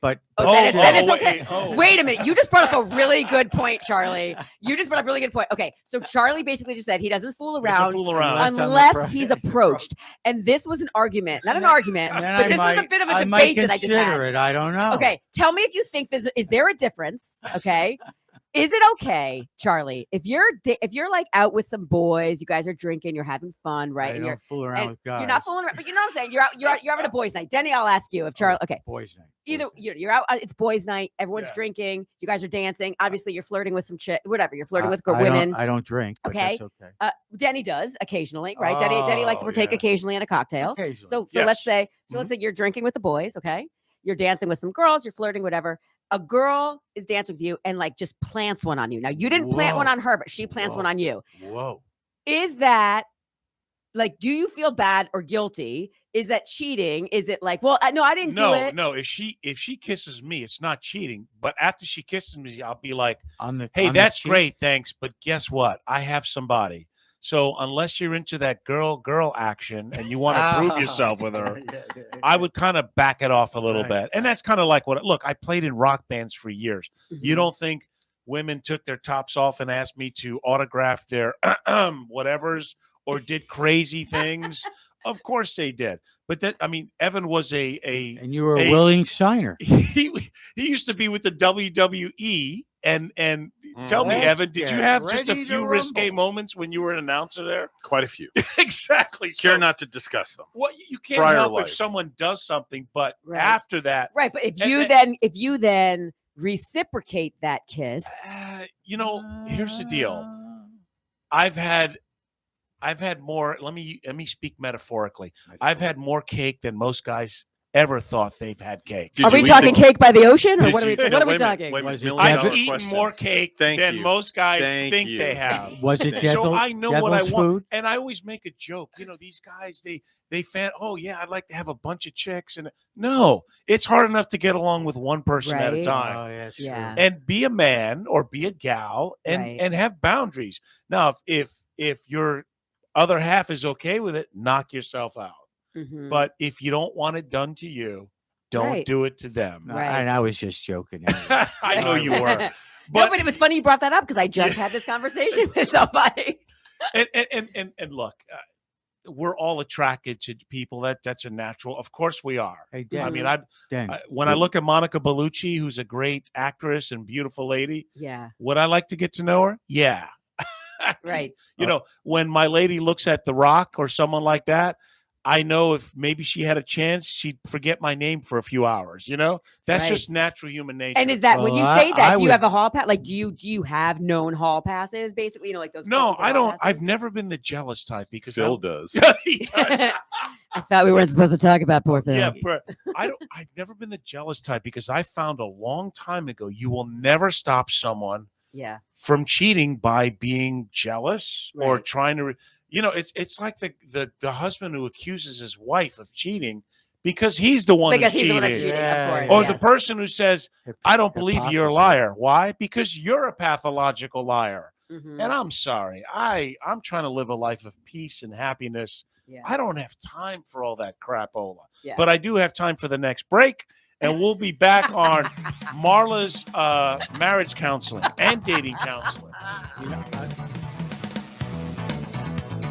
Speaker 5: But
Speaker 4: Oh, then it's
Speaker 2: wait,
Speaker 4: okay.
Speaker 2: oh.
Speaker 4: Wait a minute. You just brought up a really good point, Charlie. You just brought up a really good point. Okay, so Charlie basically just said he doesn't fool
Speaker 2: Doesn't
Speaker 4: around
Speaker 2: fool around.
Speaker 4: unless he's approached. And this was an argument, not an argument,
Speaker 5: then
Speaker 4: but this was a bit of a
Speaker 5: I might
Speaker 4: debate that I just had.
Speaker 5: consider it. I don't know.
Speaker 4: Okay, tell me if you think is there a difference? Okay, is it okay, Charlie, if you're like out with some boys, you guys are drinking, you're having fun, right?
Speaker 5: I
Speaker 4: And
Speaker 5: don't fool around
Speaker 4: and
Speaker 5: with guys.
Speaker 4: you're not fooling around, but you know what I'm saying. You're having a boys' night. Denny, I'll ask you if Charlie. Okay,
Speaker 5: Boys' night.
Speaker 4: either you're out. It's boys' night. Everyone's drinking. You guys are dancing. Obviously, you're flirting with some chick. Whatever. You're flirting with women.
Speaker 5: I don't drink. But
Speaker 4: Okay.
Speaker 5: That's okay.
Speaker 4: Denny does occasionally, right? Denny likes to
Speaker 5: Oh,
Speaker 4: partake
Speaker 5: yeah.
Speaker 4: occasionally in a cocktail.
Speaker 5: Occasionally.
Speaker 4: So
Speaker 2: Yes.
Speaker 4: let's say let's say you're drinking with the boys. Okay, you're dancing with some girls. You're flirting, whatever. A girl is dancing with you and like just plants one on you. Now you didn't plant one
Speaker 5: Whoa.
Speaker 4: on her, but she plants one
Speaker 5: Whoa.
Speaker 4: on you.
Speaker 5: Whoa.
Speaker 4: Is that like? Do you feel bad or guilty? Is that cheating? Is it like, well, no, I didn't do it.
Speaker 2: No. If she kisses me, it's not cheating. But after she kisses me, I'll be like,
Speaker 5: On
Speaker 2: hey,
Speaker 5: the
Speaker 2: that's
Speaker 5: cheek?
Speaker 2: great, thanks. But guess what? I have somebody. So unless you're into that girl action and you want to prove yourself with her, I would kind of back it off a little
Speaker 5: Right.
Speaker 2: bit. And that's kind of like look, I played in rock bands for years. You
Speaker 4: Mhm.
Speaker 2: don't think women took their tops off and asked me to autograph their whatevers or did crazy things? Of course they did. But Evan was
Speaker 5: And you were a willing signer.
Speaker 2: he used to be with the WWE and tell me,
Speaker 5: Let's
Speaker 2: Evan, did you
Speaker 5: get
Speaker 2: have just a
Speaker 5: ready to
Speaker 2: few risque
Speaker 5: rumble.
Speaker 2: moments when you were an announcer there?
Speaker 3: Quite a few.
Speaker 2: Exactly.
Speaker 3: Care
Speaker 2: So,
Speaker 3: not to discuss them.
Speaker 2: what you can't
Speaker 3: Prior
Speaker 2: help
Speaker 3: life.
Speaker 2: if someone does something, but
Speaker 4: Right.
Speaker 2: after that,
Speaker 4: Right, but if
Speaker 2: And-
Speaker 4: you then reciprocate that kiss,
Speaker 2: here's the deal. I've had more. Let me speak metaphorically. I've had more cake than most guys ever thought they've had cake.
Speaker 3: Did
Speaker 4: are we
Speaker 3: you eat
Speaker 4: talking
Speaker 3: the-
Speaker 4: cake by the ocean, or
Speaker 3: Did
Speaker 4: what are we?
Speaker 3: you-
Speaker 4: What
Speaker 3: no,
Speaker 4: are we
Speaker 3: wait a minute,
Speaker 4: talking?
Speaker 3: wait a minute,
Speaker 5: Was it
Speaker 3: million
Speaker 2: I've
Speaker 3: dollar
Speaker 2: eaten
Speaker 3: question.
Speaker 2: more cake
Speaker 3: Thank
Speaker 2: than
Speaker 3: you.
Speaker 2: most guys
Speaker 3: Thank
Speaker 2: think
Speaker 3: you.
Speaker 2: they have.
Speaker 5: Was it
Speaker 2: So I know what I
Speaker 5: devil's
Speaker 2: want,
Speaker 5: food?
Speaker 2: and I always make a joke. These guys they fan. Oh yeah, I'd like to have a bunch of chicks, and no, it's hard enough to get along with one person at a
Speaker 4: Right.
Speaker 2: time.
Speaker 5: Oh, yes.
Speaker 4: Yeah.
Speaker 2: And be a man or be a gal and
Speaker 4: Right.
Speaker 2: and have boundaries. Now, if your other half is okay with it, knock yourself out.
Speaker 4: Mhm.
Speaker 2: But if you don't want it done to you, don't
Speaker 4: Right.
Speaker 2: do it to them.
Speaker 5: No,
Speaker 4: Right.
Speaker 5: And I was just joking. anyway.
Speaker 2: I know you were.
Speaker 4: no,
Speaker 2: But
Speaker 4: but it was funny you brought that up because I just had this conversation with somebody.
Speaker 2: and look, we're all attracted to people. That's a natural. Of course we are.
Speaker 5: Hey,
Speaker 2: I
Speaker 5: Dan,
Speaker 2: mean,
Speaker 5: Dan,
Speaker 2: when I look at Monica Bellucci, who's a great actress and beautiful lady,
Speaker 4: Yeah,
Speaker 2: would I like to get to know her? Yeah.
Speaker 4: right.
Speaker 2: When my lady looks at The Rock or someone like that, I know if maybe she had a chance, she'd forget my name for a few hours. That's just
Speaker 4: Right.
Speaker 2: natural human nature.
Speaker 4: And is that when you
Speaker 5: Well,
Speaker 4: say that?
Speaker 5: I
Speaker 4: Do you
Speaker 5: would-
Speaker 4: have a hall pass? Like, do you have known hall passes? Basically, like those.
Speaker 2: no,
Speaker 4: quote-unquote
Speaker 2: I
Speaker 4: hall
Speaker 2: don't. I've
Speaker 4: passes?
Speaker 2: never been the jealous type because
Speaker 3: Phil does.
Speaker 2: He does.
Speaker 4: I thought we weren't supposed to talk about poor Phil.
Speaker 2: Yeah, but I've never been the jealous type because I found a long time ago you will never stop someone
Speaker 4: Yeah.
Speaker 2: from cheating by being jealous or
Speaker 4: Right.
Speaker 2: trying to. It's like the husband who accuses his wife of cheating because he's the one
Speaker 4: Because
Speaker 2: who's
Speaker 4: he's the one that's
Speaker 2: cheating.
Speaker 4: cheating,
Speaker 5: Yeah,
Speaker 4: of
Speaker 5: yeah.
Speaker 4: course.
Speaker 2: Or the person who says, I don't believe you're a
Speaker 5: Hypocrisy.
Speaker 2: liar. Why? Because you're a pathological liar.
Speaker 4: Mhm.
Speaker 2: And I'm sorry. I'm trying to live a life of peace and happiness.
Speaker 4: Yeah.
Speaker 2: I don't have time for all that crapola.
Speaker 4: Yeah.
Speaker 2: But I do have time for the next break. And we'll be back on Marla's marriage counseling and dating counseling.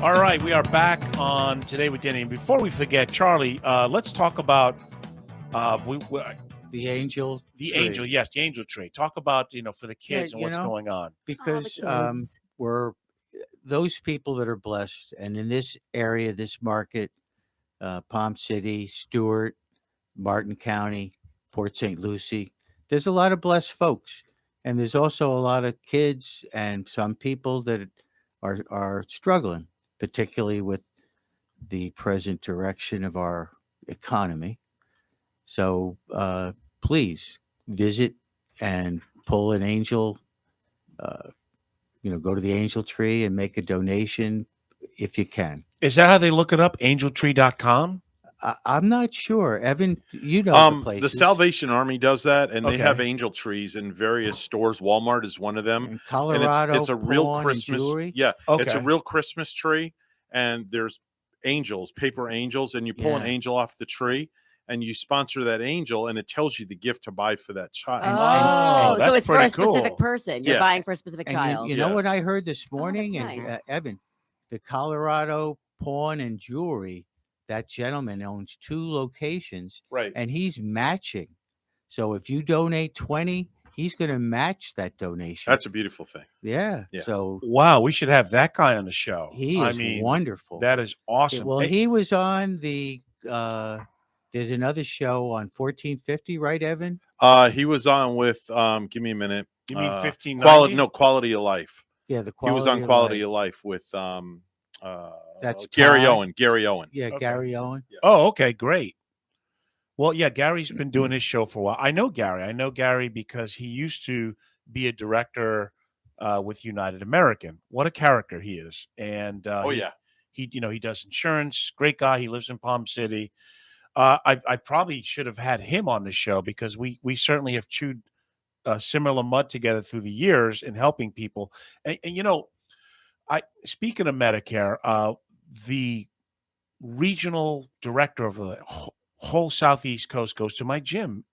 Speaker 2: All right, we are back on Today with Danny. And before we forget, Charlie, let's talk about
Speaker 5: The angel.
Speaker 2: the
Speaker 5: tree.
Speaker 2: angel. Yes, the angel tree. Talk about for the kids and
Speaker 5: you
Speaker 2: what's
Speaker 5: know,
Speaker 2: going on.
Speaker 5: Because
Speaker 4: kids.
Speaker 5: we're those people that are blessed, and in this area, this market, Palm City, Stewart, Martin County, Port St. Lucie, there's a lot of blessed folks, and there's also a lot of kids and some people that are struggling, particularly with the present direction of our economy. So please visit and pull an angel. Go to the angel tree and make a donation if you can.
Speaker 2: Is that how they look it up? Angeltree.com?
Speaker 5: I'm not sure, Evan. You know the
Speaker 3: The
Speaker 5: places.
Speaker 3: Salvation Army does that, and they have
Speaker 2: Okay.
Speaker 3: angel trees in various stores. Walmart is one of them.
Speaker 5: in
Speaker 3: And
Speaker 5: Colorado.
Speaker 3: it's a real
Speaker 5: pawn and
Speaker 3: Christmas.
Speaker 5: jewelry.
Speaker 3: Yeah, it's a
Speaker 2: Okay.
Speaker 3: real Christmas tree, and there's angels, paper angels, and you pull an
Speaker 5: Yeah.
Speaker 3: angel off the tree, and you sponsor that angel, and it tells you the gift to buy for that child.
Speaker 4: Oh, so
Speaker 2: that's
Speaker 4: it's for a
Speaker 2: pretty
Speaker 4: specific
Speaker 2: cool.
Speaker 4: person. You're
Speaker 3: Yeah.
Speaker 4: buying for a specific
Speaker 5: And
Speaker 4: child.
Speaker 5: you know
Speaker 3: Yeah.
Speaker 5: what I heard this morning?
Speaker 4: that's
Speaker 5: And
Speaker 4: nice.
Speaker 5: Evan, the Colorado pawn and jewelry. That gentleman owns 2 locations,
Speaker 3: Right.
Speaker 5: and he's matching. So if you donate 20, he's going to match that donation.
Speaker 3: That's a beautiful thing.
Speaker 5: yeah.
Speaker 3: Yeah.
Speaker 5: So
Speaker 2: Wow, we should have that guy on the show.
Speaker 5: he
Speaker 2: I
Speaker 5: is
Speaker 2: mean,
Speaker 5: wonderful.
Speaker 2: that is awesome.
Speaker 5: Well,
Speaker 2: Hey,
Speaker 5: he was on the. There's another show on 1450, right, Evan?
Speaker 3: He was on with give me a minute.
Speaker 2: you mean 1590?
Speaker 3: Quality of Life.
Speaker 5: Yeah, the
Speaker 3: He was on Quality of Life with
Speaker 5: That's
Speaker 3: Gary
Speaker 5: Todd.
Speaker 3: Owen. Gary Owen.
Speaker 5: Yeah,
Speaker 2: Okay.
Speaker 5: Gary Owen.
Speaker 2: Oh, okay, great. Well, yeah, Gary's been doing his show for a while. I know Gary. I know Gary because he used to be a director with United American. What a character he is! And he does insurance. Great guy. He lives in Palm City. I probably should have had him on the show because we certainly have chewed similar mud together through the years in helping people. And speaking of Medicare, the regional director of the whole Southeast Coast goes to my gym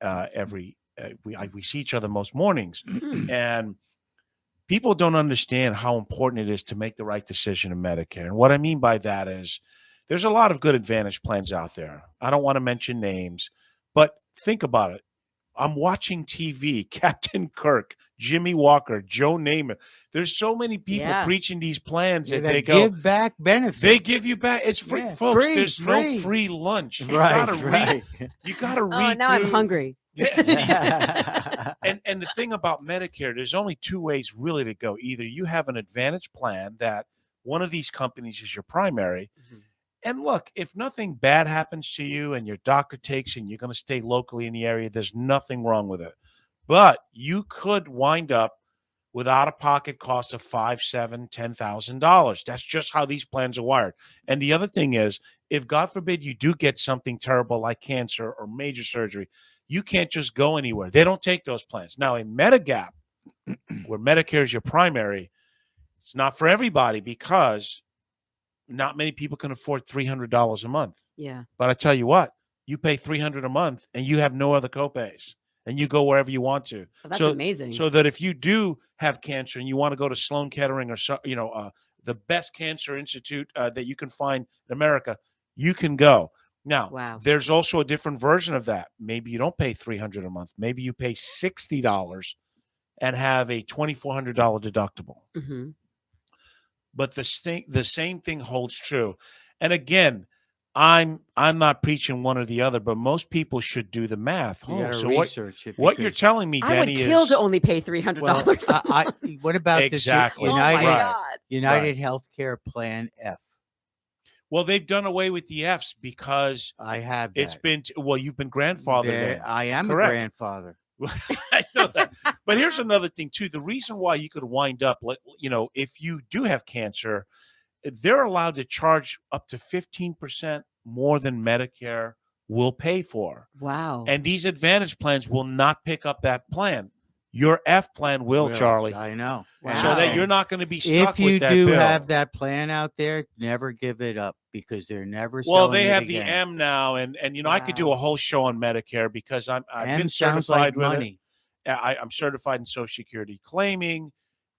Speaker 2: we see each other most mornings, and people don't understand how important it is to make the right decision in Medicare. And what I mean by that is there's a lot of good Advantage plans out there. I don't want to mention names, but think about it. I'm watching TV, Captain Kirk, Jimmy Walker, Joe Namath. There's so many people
Speaker 4: Yeah.
Speaker 2: preaching these plans
Speaker 5: Yeah,
Speaker 2: that
Speaker 5: that
Speaker 2: they go,
Speaker 5: give back benefit.
Speaker 2: they give you back. It's free,
Speaker 5: Yeah,
Speaker 2: folks.
Speaker 5: free,
Speaker 2: There's
Speaker 5: free.
Speaker 2: no free lunch. You
Speaker 5: right,
Speaker 2: gotta
Speaker 5: right.
Speaker 2: You gotta
Speaker 4: Oh,
Speaker 2: read.
Speaker 4: now I'm
Speaker 2: through-
Speaker 4: hungry.
Speaker 2: Yeah. And the thing about Medicare, there's only 2 ways really to go. Either you have an Advantage plan that one of these companies is your primary. And look, if nothing bad happens to you and your doctor takes and you're going to stay locally in the area, there's nothing wrong with it. But you could wind up with out-of-pocket costs of $5,000, $7,000, $10,000. That's just how these plans are wired. And the other thing is, if God forbid you do get something terrible like cancer or major surgery, you can't just go anywhere. They don't take those plans. Now, in Medigap, where Medicare is your primary, it's not for everybody because not many people can afford $300 a month.
Speaker 4: Yeah.
Speaker 2: But I tell you what, you pay $300 a month and you have no other copays, and you go wherever you want to.
Speaker 4: Oh, that's
Speaker 2: so
Speaker 4: amazing.
Speaker 2: So that if you do have cancer and you want to go to Sloan Kettering or the best cancer institute that you can find in America, you can go. Now,
Speaker 4: Wow.
Speaker 2: there's also a different version of that. Maybe you don't pay $300 a month. Maybe you pay $60 and have a $2,400 deductible.
Speaker 4: Mhm.
Speaker 2: But the same thing holds true. And again, I'm not preaching one or the other, but most people should do the math.
Speaker 5: You
Speaker 2: Oh,
Speaker 5: gotta
Speaker 2: so
Speaker 5: research it.
Speaker 2: what you're
Speaker 5: because-
Speaker 2: telling me,
Speaker 4: I would
Speaker 2: Danny,
Speaker 4: kill
Speaker 2: is
Speaker 4: to only pay $300.
Speaker 5: What about
Speaker 2: Exactly.
Speaker 5: this
Speaker 4: Oh my
Speaker 5: United
Speaker 2: Right.
Speaker 4: God.
Speaker 5: United Healthcare Plan F?
Speaker 2: well, they've done away with the Fs because
Speaker 5: I have that.
Speaker 2: it's been you've been grandfathered
Speaker 5: There-
Speaker 2: in.
Speaker 5: I am
Speaker 2: Correct.
Speaker 5: a grandfather.
Speaker 2: I know that. But here's another thing too. The reason why you could wind up, if you do have cancer, they're allowed to charge up to 15% more than Medicare will pay for.
Speaker 4: Wow.
Speaker 2: And these Advantage plans will not pick up that plan. Your F plan will,
Speaker 5: Well,
Speaker 2: Charlie.
Speaker 5: I know.
Speaker 4: Wow.
Speaker 2: So that you're not going to be stuck
Speaker 5: If you
Speaker 2: with that
Speaker 5: do
Speaker 2: bill.
Speaker 5: have that plan out there, never give it up because they're never
Speaker 2: Well,
Speaker 5: selling
Speaker 2: they
Speaker 5: it
Speaker 2: have
Speaker 5: again.
Speaker 2: the M now, and I could do a
Speaker 4: Wow.
Speaker 2: whole show on Medicare because I've
Speaker 5: M
Speaker 2: been
Speaker 5: sounds
Speaker 2: certified
Speaker 5: like
Speaker 2: with
Speaker 5: money.
Speaker 2: it. I'm certified in Social Security claiming.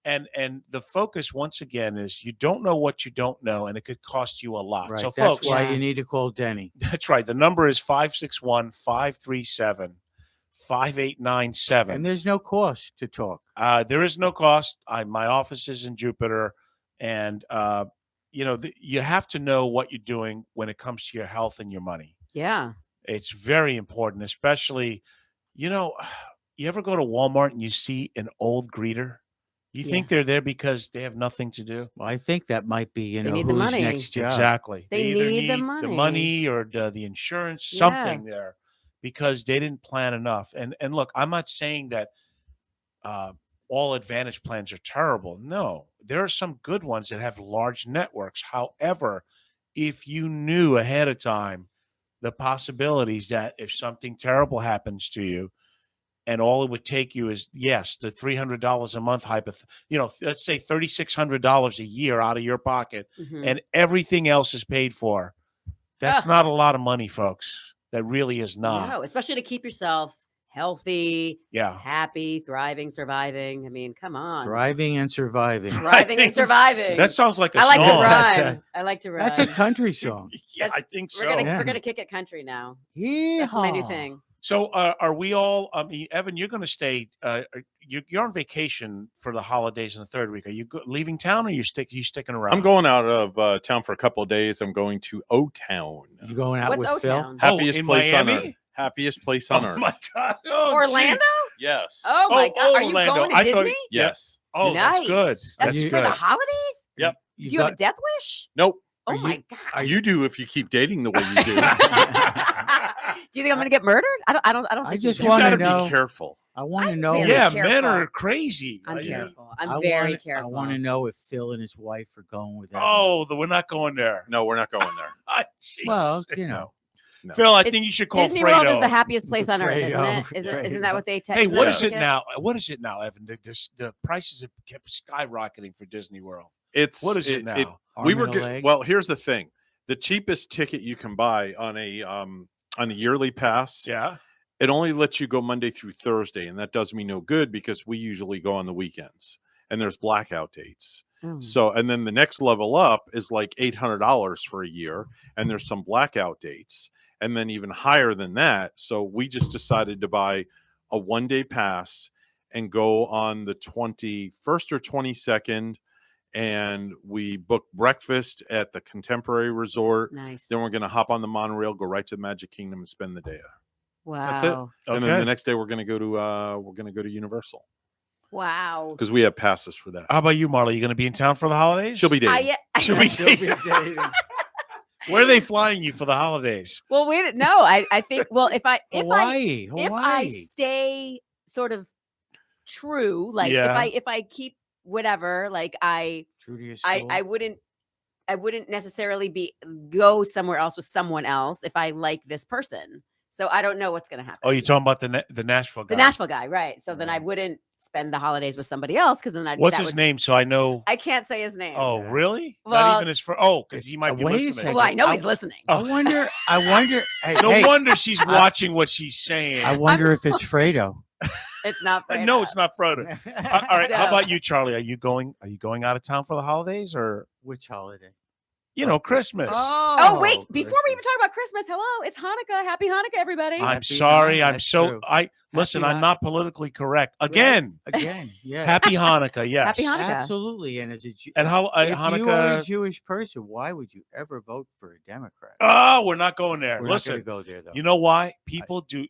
Speaker 2: And the focus once again is you don't know what you don't know, and it could cost you a lot.
Speaker 5: Right.
Speaker 2: So,
Speaker 5: That's
Speaker 2: folks,
Speaker 5: why
Speaker 4: Yeah.
Speaker 5: you need to call Denny.
Speaker 2: that's right. The number is 561-537-5897.
Speaker 5: And there's no cost to talk.
Speaker 2: There is no cost. My office is in Jupiter, and you have to know what you're doing when it comes to your health and your money.
Speaker 4: Yeah.
Speaker 2: It's very important, especially, you ever go to Walmart and you see an old greeter? You think they're there because they have nothing to do?
Speaker 5: Well, I think that might be,
Speaker 4: They need the
Speaker 5: who's
Speaker 4: money.
Speaker 5: next job.
Speaker 2: Exactly.
Speaker 4: They
Speaker 2: either
Speaker 4: need the
Speaker 2: the
Speaker 4: money.
Speaker 2: money or the insurance,
Speaker 4: Yeah.
Speaker 2: something there, because they didn't plan enough. And look, I'm not saying that all Advantage plans are terrible. No, there are some good ones that have large networks. However, if you knew ahead of time the possibilities that if something terrible happens to you, and all it would take you is, yes, the $300 a month let's say $3,600 a year out of your pocket,
Speaker 4: Mhm.
Speaker 2: and everything else is paid for. That's not a lot of money, folks. That really is not.
Speaker 4: No, especially to keep yourself healthy,
Speaker 2: Yeah.
Speaker 4: happy, thriving, surviving. I mean, come on.
Speaker 5: Thriving and surviving.
Speaker 4: Thriving and surviving.
Speaker 2: That sounds like a
Speaker 4: I like to
Speaker 2: song.
Speaker 5: That's
Speaker 4: rhyme. I like to rhyme.
Speaker 5: That's a country song.
Speaker 2: Yeah,
Speaker 4: That's-
Speaker 2: I think so.
Speaker 4: We're gonna
Speaker 5: Yeah.
Speaker 4: we're gonna kick it country now.
Speaker 5: Yeehaw.
Speaker 4: That's my new thing.
Speaker 2: So are we all, Evan, you're going to stay, you're on vacation for the holidays in the third week. Are you leaving town, or you sticking around?
Speaker 3: I'm going out of town for a couple of days. I'm going to O-Town.
Speaker 5: You going out
Speaker 4: What's
Speaker 5: with
Speaker 4: O-Town?
Speaker 5: Phil?
Speaker 3: Happiest
Speaker 2: in
Speaker 3: place on
Speaker 2: Miami?
Speaker 3: earth. Happiest place on
Speaker 2: Oh
Speaker 3: earth.
Speaker 2: my God. Oh,
Speaker 4: Orlando?
Speaker 2: gee.
Speaker 3: Yes.
Speaker 4: Oh my God. Are you
Speaker 2: Orlando.
Speaker 4: going to
Speaker 2: I thought-
Speaker 4: Disney?
Speaker 3: Yes.
Speaker 2: Oh,
Speaker 4: Nice.
Speaker 2: that's good.
Speaker 4: That's
Speaker 2: That's
Speaker 4: for
Speaker 2: good.
Speaker 4: the holidays?
Speaker 3: Yep.
Speaker 5: You
Speaker 4: Do you have a
Speaker 5: got-
Speaker 4: death wish?
Speaker 3: Nope.
Speaker 4: Oh
Speaker 5: Are
Speaker 4: my
Speaker 5: you-
Speaker 4: God.
Speaker 3: You do if you keep dating the way you do.
Speaker 4: Do you think I'm gonna get murdered? I don't
Speaker 5: I
Speaker 4: think
Speaker 5: just
Speaker 3: you
Speaker 5: wanna
Speaker 3: got to
Speaker 5: know-
Speaker 3: be careful.
Speaker 5: I want to
Speaker 4: I'm
Speaker 5: know.
Speaker 4: very
Speaker 2: Yeah,
Speaker 5: if,
Speaker 2: men
Speaker 4: careful.
Speaker 2: are crazy.
Speaker 4: I'm
Speaker 2: Yeah.
Speaker 4: careful. I'm
Speaker 5: I
Speaker 4: very
Speaker 5: wanna-
Speaker 4: careful.
Speaker 5: I want to know if Phil and his wife are going with that.
Speaker 2: Oh, we're not going there.
Speaker 3: No, we're not going there.
Speaker 2: Ah, jeez.
Speaker 5: Well, you know.
Speaker 3: No.
Speaker 2: Phil, I
Speaker 4: It's-
Speaker 2: think you should call
Speaker 4: Disney
Speaker 2: Fredo.
Speaker 4: World is the happiest place on earth, isn't
Speaker 5: Fredo.
Speaker 4: it? Isn't that what they text?
Speaker 2: Hey,
Speaker 4: isn't
Speaker 2: what
Speaker 4: that
Speaker 2: is
Speaker 4: what
Speaker 2: it
Speaker 4: they-
Speaker 2: now? What is it now, Evan? The prices have kept skyrocketing for Disney World.
Speaker 3: It's
Speaker 2: What is it now?
Speaker 5: Arm
Speaker 3: we were
Speaker 5: and a
Speaker 3: good.
Speaker 5: leg?
Speaker 3: Well, here's the thing: the cheapest ticket you can buy on a yearly pass,
Speaker 2: Yeah.
Speaker 3: it only lets you go Monday through Thursday, and that does me no good because we usually go on the weekends, and there's blackout dates.
Speaker 4: Oh.
Speaker 3: So, and then the next level up is like $800 for a year, and there's some blackout dates, and then even higher than that. So we just decided to buy a 1-day pass and go on the 21st or 22nd, and we booked breakfast at the Contemporary Resort.
Speaker 4: Nice.
Speaker 3: Then we're going to hop on the monorail, go right to the Magic Kingdom, and spend the day there.
Speaker 4: Wow.
Speaker 3: That's it.
Speaker 2: Okay.
Speaker 3: And then the next day we're going to go to Universal
Speaker 4: Wow.
Speaker 3: because we have passes for that.
Speaker 2: How about you, Marla? You going to be in town for the holidays?
Speaker 3: She'll be dating.
Speaker 2: She'll be
Speaker 5: She'll be dating.
Speaker 2: Where are they flying you for the holidays?
Speaker 4: Well, wait. No, I think. Well, if I
Speaker 5: Hawaii.
Speaker 4: stay sort of true, like
Speaker 2: Yeah.
Speaker 4: if I keep whatever, like
Speaker 5: True to your
Speaker 4: I
Speaker 5: soul.
Speaker 4: wouldn't necessarily go somewhere else with someone else if I like this person. So I don't know what's gonna happen.
Speaker 2: Oh, you're talking about the Nashville guy.
Speaker 4: the Nashville guy, right? So then I
Speaker 5: Right.
Speaker 4: wouldn't spend the holidays with somebody else because then
Speaker 2: What's
Speaker 4: that
Speaker 2: his
Speaker 4: would-
Speaker 2: name? So I know.
Speaker 4: I can't say his name.
Speaker 2: Oh, really? Not
Speaker 4: Well,
Speaker 2: even his friend. Oh, because he
Speaker 5: it's-
Speaker 2: might be
Speaker 5: wait a
Speaker 2: listening.
Speaker 5: second.
Speaker 4: Well, I know
Speaker 5: I-
Speaker 4: he's listening.
Speaker 5: I wonder. Hey,
Speaker 2: No
Speaker 5: hey,
Speaker 2: wonder she's watching what she's saying.
Speaker 5: I wonder if it's Fredo.
Speaker 4: It's not.
Speaker 2: No,
Speaker 4: Fredo.
Speaker 2: it's not Frodo. All right. How
Speaker 4: No.
Speaker 2: about you, Charlie? Are you going out of town for the holidays, or
Speaker 5: Which holiday?
Speaker 2: Christmas?
Speaker 4: Oh wait! Before we even talk about Christmas, hello, it's Hanukkah. Happy Hanukkah, everybody!
Speaker 2: I'm
Speaker 5: Happy
Speaker 2: sorry.
Speaker 5: Hanukkah,
Speaker 2: I'm
Speaker 5: that's
Speaker 2: so.
Speaker 5: true.
Speaker 2: Listen.
Speaker 5: Happy
Speaker 2: I'm not politically correct. Again.
Speaker 5: Again, yeah.
Speaker 2: Happy Hanukkah. Yes.
Speaker 4: Happy Hanukkah.
Speaker 5: Absolutely. And as a Jew,
Speaker 2: And how
Speaker 5: if you are a
Speaker 2: Hanukkah?
Speaker 5: Jewish person, why would you ever vote for a Democrat?
Speaker 2: Oh, we're not going there.
Speaker 5: We're
Speaker 2: Listen.
Speaker 5: not going to go there, though.
Speaker 2: You know why? People do.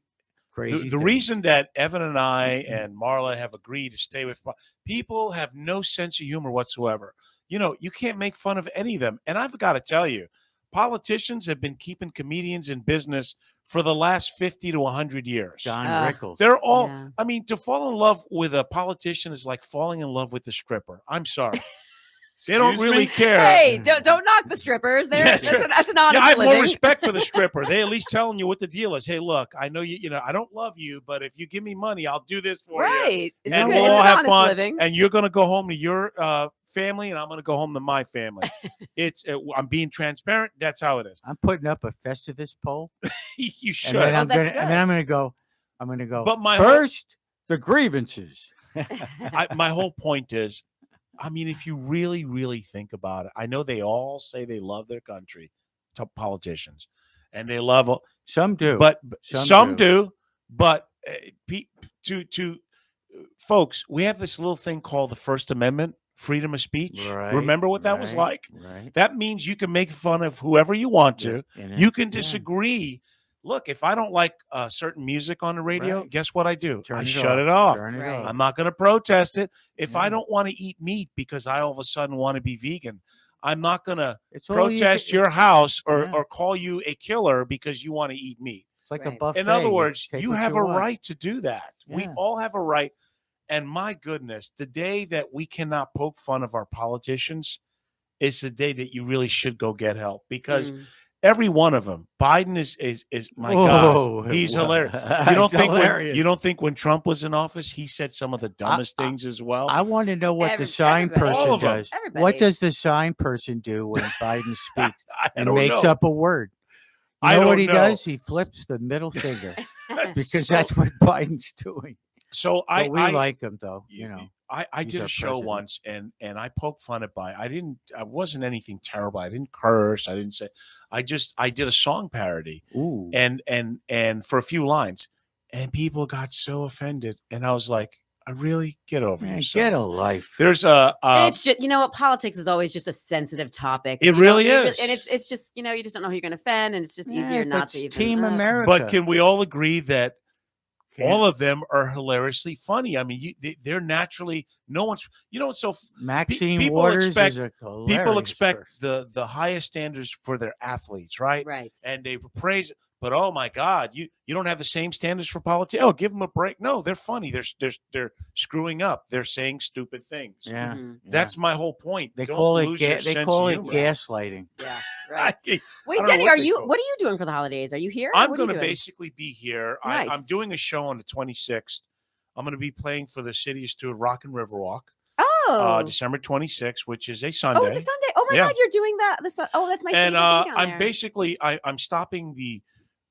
Speaker 5: Crazy.
Speaker 2: The
Speaker 5: thing.
Speaker 2: reason that Evan and I and Marla have agreed to stay with people have no sense of humor whatsoever. You can't make fun of any of them. And I've got to tell you, politicians have been keeping comedians in business for the last 50 to 100 years.
Speaker 5: Don
Speaker 4: Ugh.
Speaker 5: Rickles.
Speaker 2: They're all,
Speaker 4: Yeah.
Speaker 2: I mean, to fall in love with a politician is like falling in love with the stripper. I'm sorry. They don't
Speaker 3: Excuse
Speaker 2: really
Speaker 3: me?
Speaker 2: care.
Speaker 4: Hey, don't knock the strippers.
Speaker 2: Yeah,
Speaker 4: That's an honest
Speaker 2: Yeah, I have more
Speaker 4: living.
Speaker 2: respect for the stripper. They at least telling you what the deal is. Hey, look, I know you. I don't love you, but if you give me money, I'll do this for you.
Speaker 4: Right. It's
Speaker 2: And
Speaker 4: good.
Speaker 2: we'll
Speaker 4: It's
Speaker 2: all
Speaker 4: an
Speaker 2: have
Speaker 4: honest
Speaker 2: fun.
Speaker 4: living.
Speaker 2: And you're going to go home to your family, and I'm going to go home to my family. I'm being transparent. That's how it is.
Speaker 5: I'm putting up a Festivus poll,
Speaker 2: You
Speaker 5: and
Speaker 2: should.
Speaker 5: then
Speaker 4: Oh,
Speaker 5: I'm
Speaker 4: that's
Speaker 5: gonna, and
Speaker 4: good.
Speaker 5: then I'm gonna go. I'm gonna go.
Speaker 2: But my
Speaker 5: first, the grievances.
Speaker 2: my whole point is, I mean, if you really, really think about it, I know they all say they love their country, top politicians, and they love,
Speaker 5: Some do,
Speaker 2: but some
Speaker 5: do.
Speaker 2: do. But to folks, we have this little thing called the First Amendment, freedom of speech.
Speaker 5: Right,
Speaker 2: Remember what that was
Speaker 5: right,
Speaker 2: like?
Speaker 5: Right.
Speaker 2: That means you can make fun of whoever you want to.
Speaker 5: Yeah,
Speaker 2: You can
Speaker 5: yeah.
Speaker 2: disagree. Look, if I don't like certain music on the radio,
Speaker 5: Right.
Speaker 2: guess what I do?
Speaker 5: Turn
Speaker 2: I
Speaker 5: it
Speaker 2: shut it off.
Speaker 5: Turn it
Speaker 4: Right.
Speaker 5: off.
Speaker 2: I'm not going to protest it. If I
Speaker 5: Yeah.
Speaker 2: don't want to eat meat because I all of a sudden want to be vegan, I'm not going to
Speaker 5: It's all you
Speaker 2: protest
Speaker 5: can-
Speaker 2: your house or,
Speaker 5: Yeah.
Speaker 2: or call you a killer because you want to eat meat.
Speaker 5: It's like a
Speaker 4: Right.
Speaker 5: buffet.
Speaker 2: In other words,
Speaker 5: take
Speaker 2: you
Speaker 5: what
Speaker 2: have
Speaker 5: you
Speaker 2: a
Speaker 5: want.
Speaker 2: right to do that. We
Speaker 5: Yeah.
Speaker 2: all have a right. And my goodness, the day that we cannot poke fun of our politicians is the day that you really should go get help, because
Speaker 4: Mm.
Speaker 2: every one of them, Biden is my
Speaker 5: Whoa,
Speaker 2: God, he's
Speaker 5: wow.
Speaker 2: hilarious. You don't
Speaker 5: He's
Speaker 2: think
Speaker 5: hilarious.
Speaker 2: you don't think when Trump was in office, he said some of the dumbest things as well?
Speaker 5: I want to know what the sign
Speaker 4: everybody.
Speaker 2: All
Speaker 5: person
Speaker 2: of 'em.
Speaker 5: does. What
Speaker 4: Everybody.
Speaker 5: does the sign person do when Biden speaks
Speaker 2: I
Speaker 5: and
Speaker 2: don't
Speaker 5: makes
Speaker 2: know.
Speaker 5: up a word? You
Speaker 2: I
Speaker 5: know what
Speaker 2: don't
Speaker 5: he
Speaker 2: know.
Speaker 5: does? He flips the middle finger because
Speaker 2: So-
Speaker 5: that's what Biden's doing.
Speaker 2: So
Speaker 5: But we
Speaker 2: I
Speaker 5: like him though. You know.
Speaker 2: I
Speaker 5: he's
Speaker 2: did
Speaker 5: our
Speaker 2: a show
Speaker 5: president.
Speaker 2: once and I poked fun at I wasn't anything terrible. I didn't curse. I didn't say. I did a song parody
Speaker 5: Ooh.
Speaker 2: and for a few lines, and people got so offended, and I was like, I really get over
Speaker 5: Man,
Speaker 2: yourself.
Speaker 5: get a life.
Speaker 2: There's a
Speaker 4: It's just, you know what, politics is always just a sensitive topic.
Speaker 2: It
Speaker 4: You don't-
Speaker 2: really
Speaker 4: you
Speaker 2: is.
Speaker 4: and it's just, you just don't know who you're going to offend, and it's just
Speaker 5: Yeah,
Speaker 4: easier
Speaker 5: but
Speaker 4: not
Speaker 5: it's
Speaker 4: to even.
Speaker 5: Team America.
Speaker 2: but can we all agree that
Speaker 5: Can't-
Speaker 2: all of them are hilariously funny? I mean, they're naturally no one's. So
Speaker 5: Maxine
Speaker 2: people
Speaker 5: Waters
Speaker 2: expect-
Speaker 5: is a
Speaker 2: people
Speaker 5: hilarious
Speaker 2: expect
Speaker 5: person.
Speaker 2: the highest standards for their athletes, right?
Speaker 4: Right.
Speaker 2: And they praise it. But oh my God, you don't have the same standards for politics. Oh, give them a break. No, they're funny. They're screwing up. They're saying stupid things.
Speaker 5: Yeah,
Speaker 4: Mhm.
Speaker 5: yeah.
Speaker 2: That's my whole point.
Speaker 5: They
Speaker 2: Don't
Speaker 5: call it
Speaker 2: lose your
Speaker 5: they
Speaker 2: sense
Speaker 5: call
Speaker 2: of
Speaker 5: it
Speaker 2: humor.
Speaker 5: gaslighting.
Speaker 4: Yeah.
Speaker 2: I
Speaker 4: Right. Wait,
Speaker 2: don't know
Speaker 4: Denny,
Speaker 2: what
Speaker 4: are
Speaker 2: they
Speaker 4: you?
Speaker 2: call it.
Speaker 4: What are you doing for the holidays? Are you here?
Speaker 2: I'm
Speaker 4: What are
Speaker 2: going
Speaker 4: you
Speaker 2: to
Speaker 4: doing?
Speaker 2: basically be here.
Speaker 4: Nice.
Speaker 2: I'm doing a show on the 26th. I'm going to be playing for the City of Stewart Rock and Riverwalk,
Speaker 4: Oh.
Speaker 2: December 26th, which is a Sunday.
Speaker 4: Oh, it's a Sunday. Oh my
Speaker 2: Yeah.
Speaker 4: God, you're doing that. Oh, that's my
Speaker 2: And
Speaker 4: favorite thing down
Speaker 2: I'm
Speaker 4: there.
Speaker 2: basically I'm stopping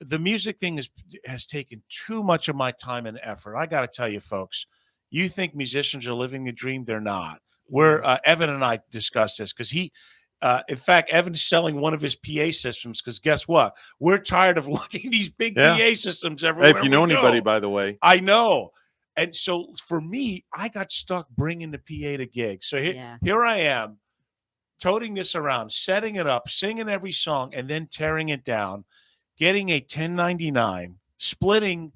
Speaker 2: the music thing has taken too much of my time and effort. I got to tell you, folks, you think musicians are living the dream? They're not. We're Evan and I discussed this because in fact, Evan's selling one of his PA systems because guess what? We're tired of looking at these big
Speaker 3: Yeah.
Speaker 2: PA systems
Speaker 3: Hey,
Speaker 2: everywhere.
Speaker 3: if you know
Speaker 2: we
Speaker 3: anybody,
Speaker 2: go.
Speaker 3: by the way,
Speaker 2: I know. And so for me, I got stuck bringing the PA to gigs. So
Speaker 4: Yeah.
Speaker 2: here I am, toting this around, setting it up, singing every song, and then tearing it down, getting a 1099, splitting.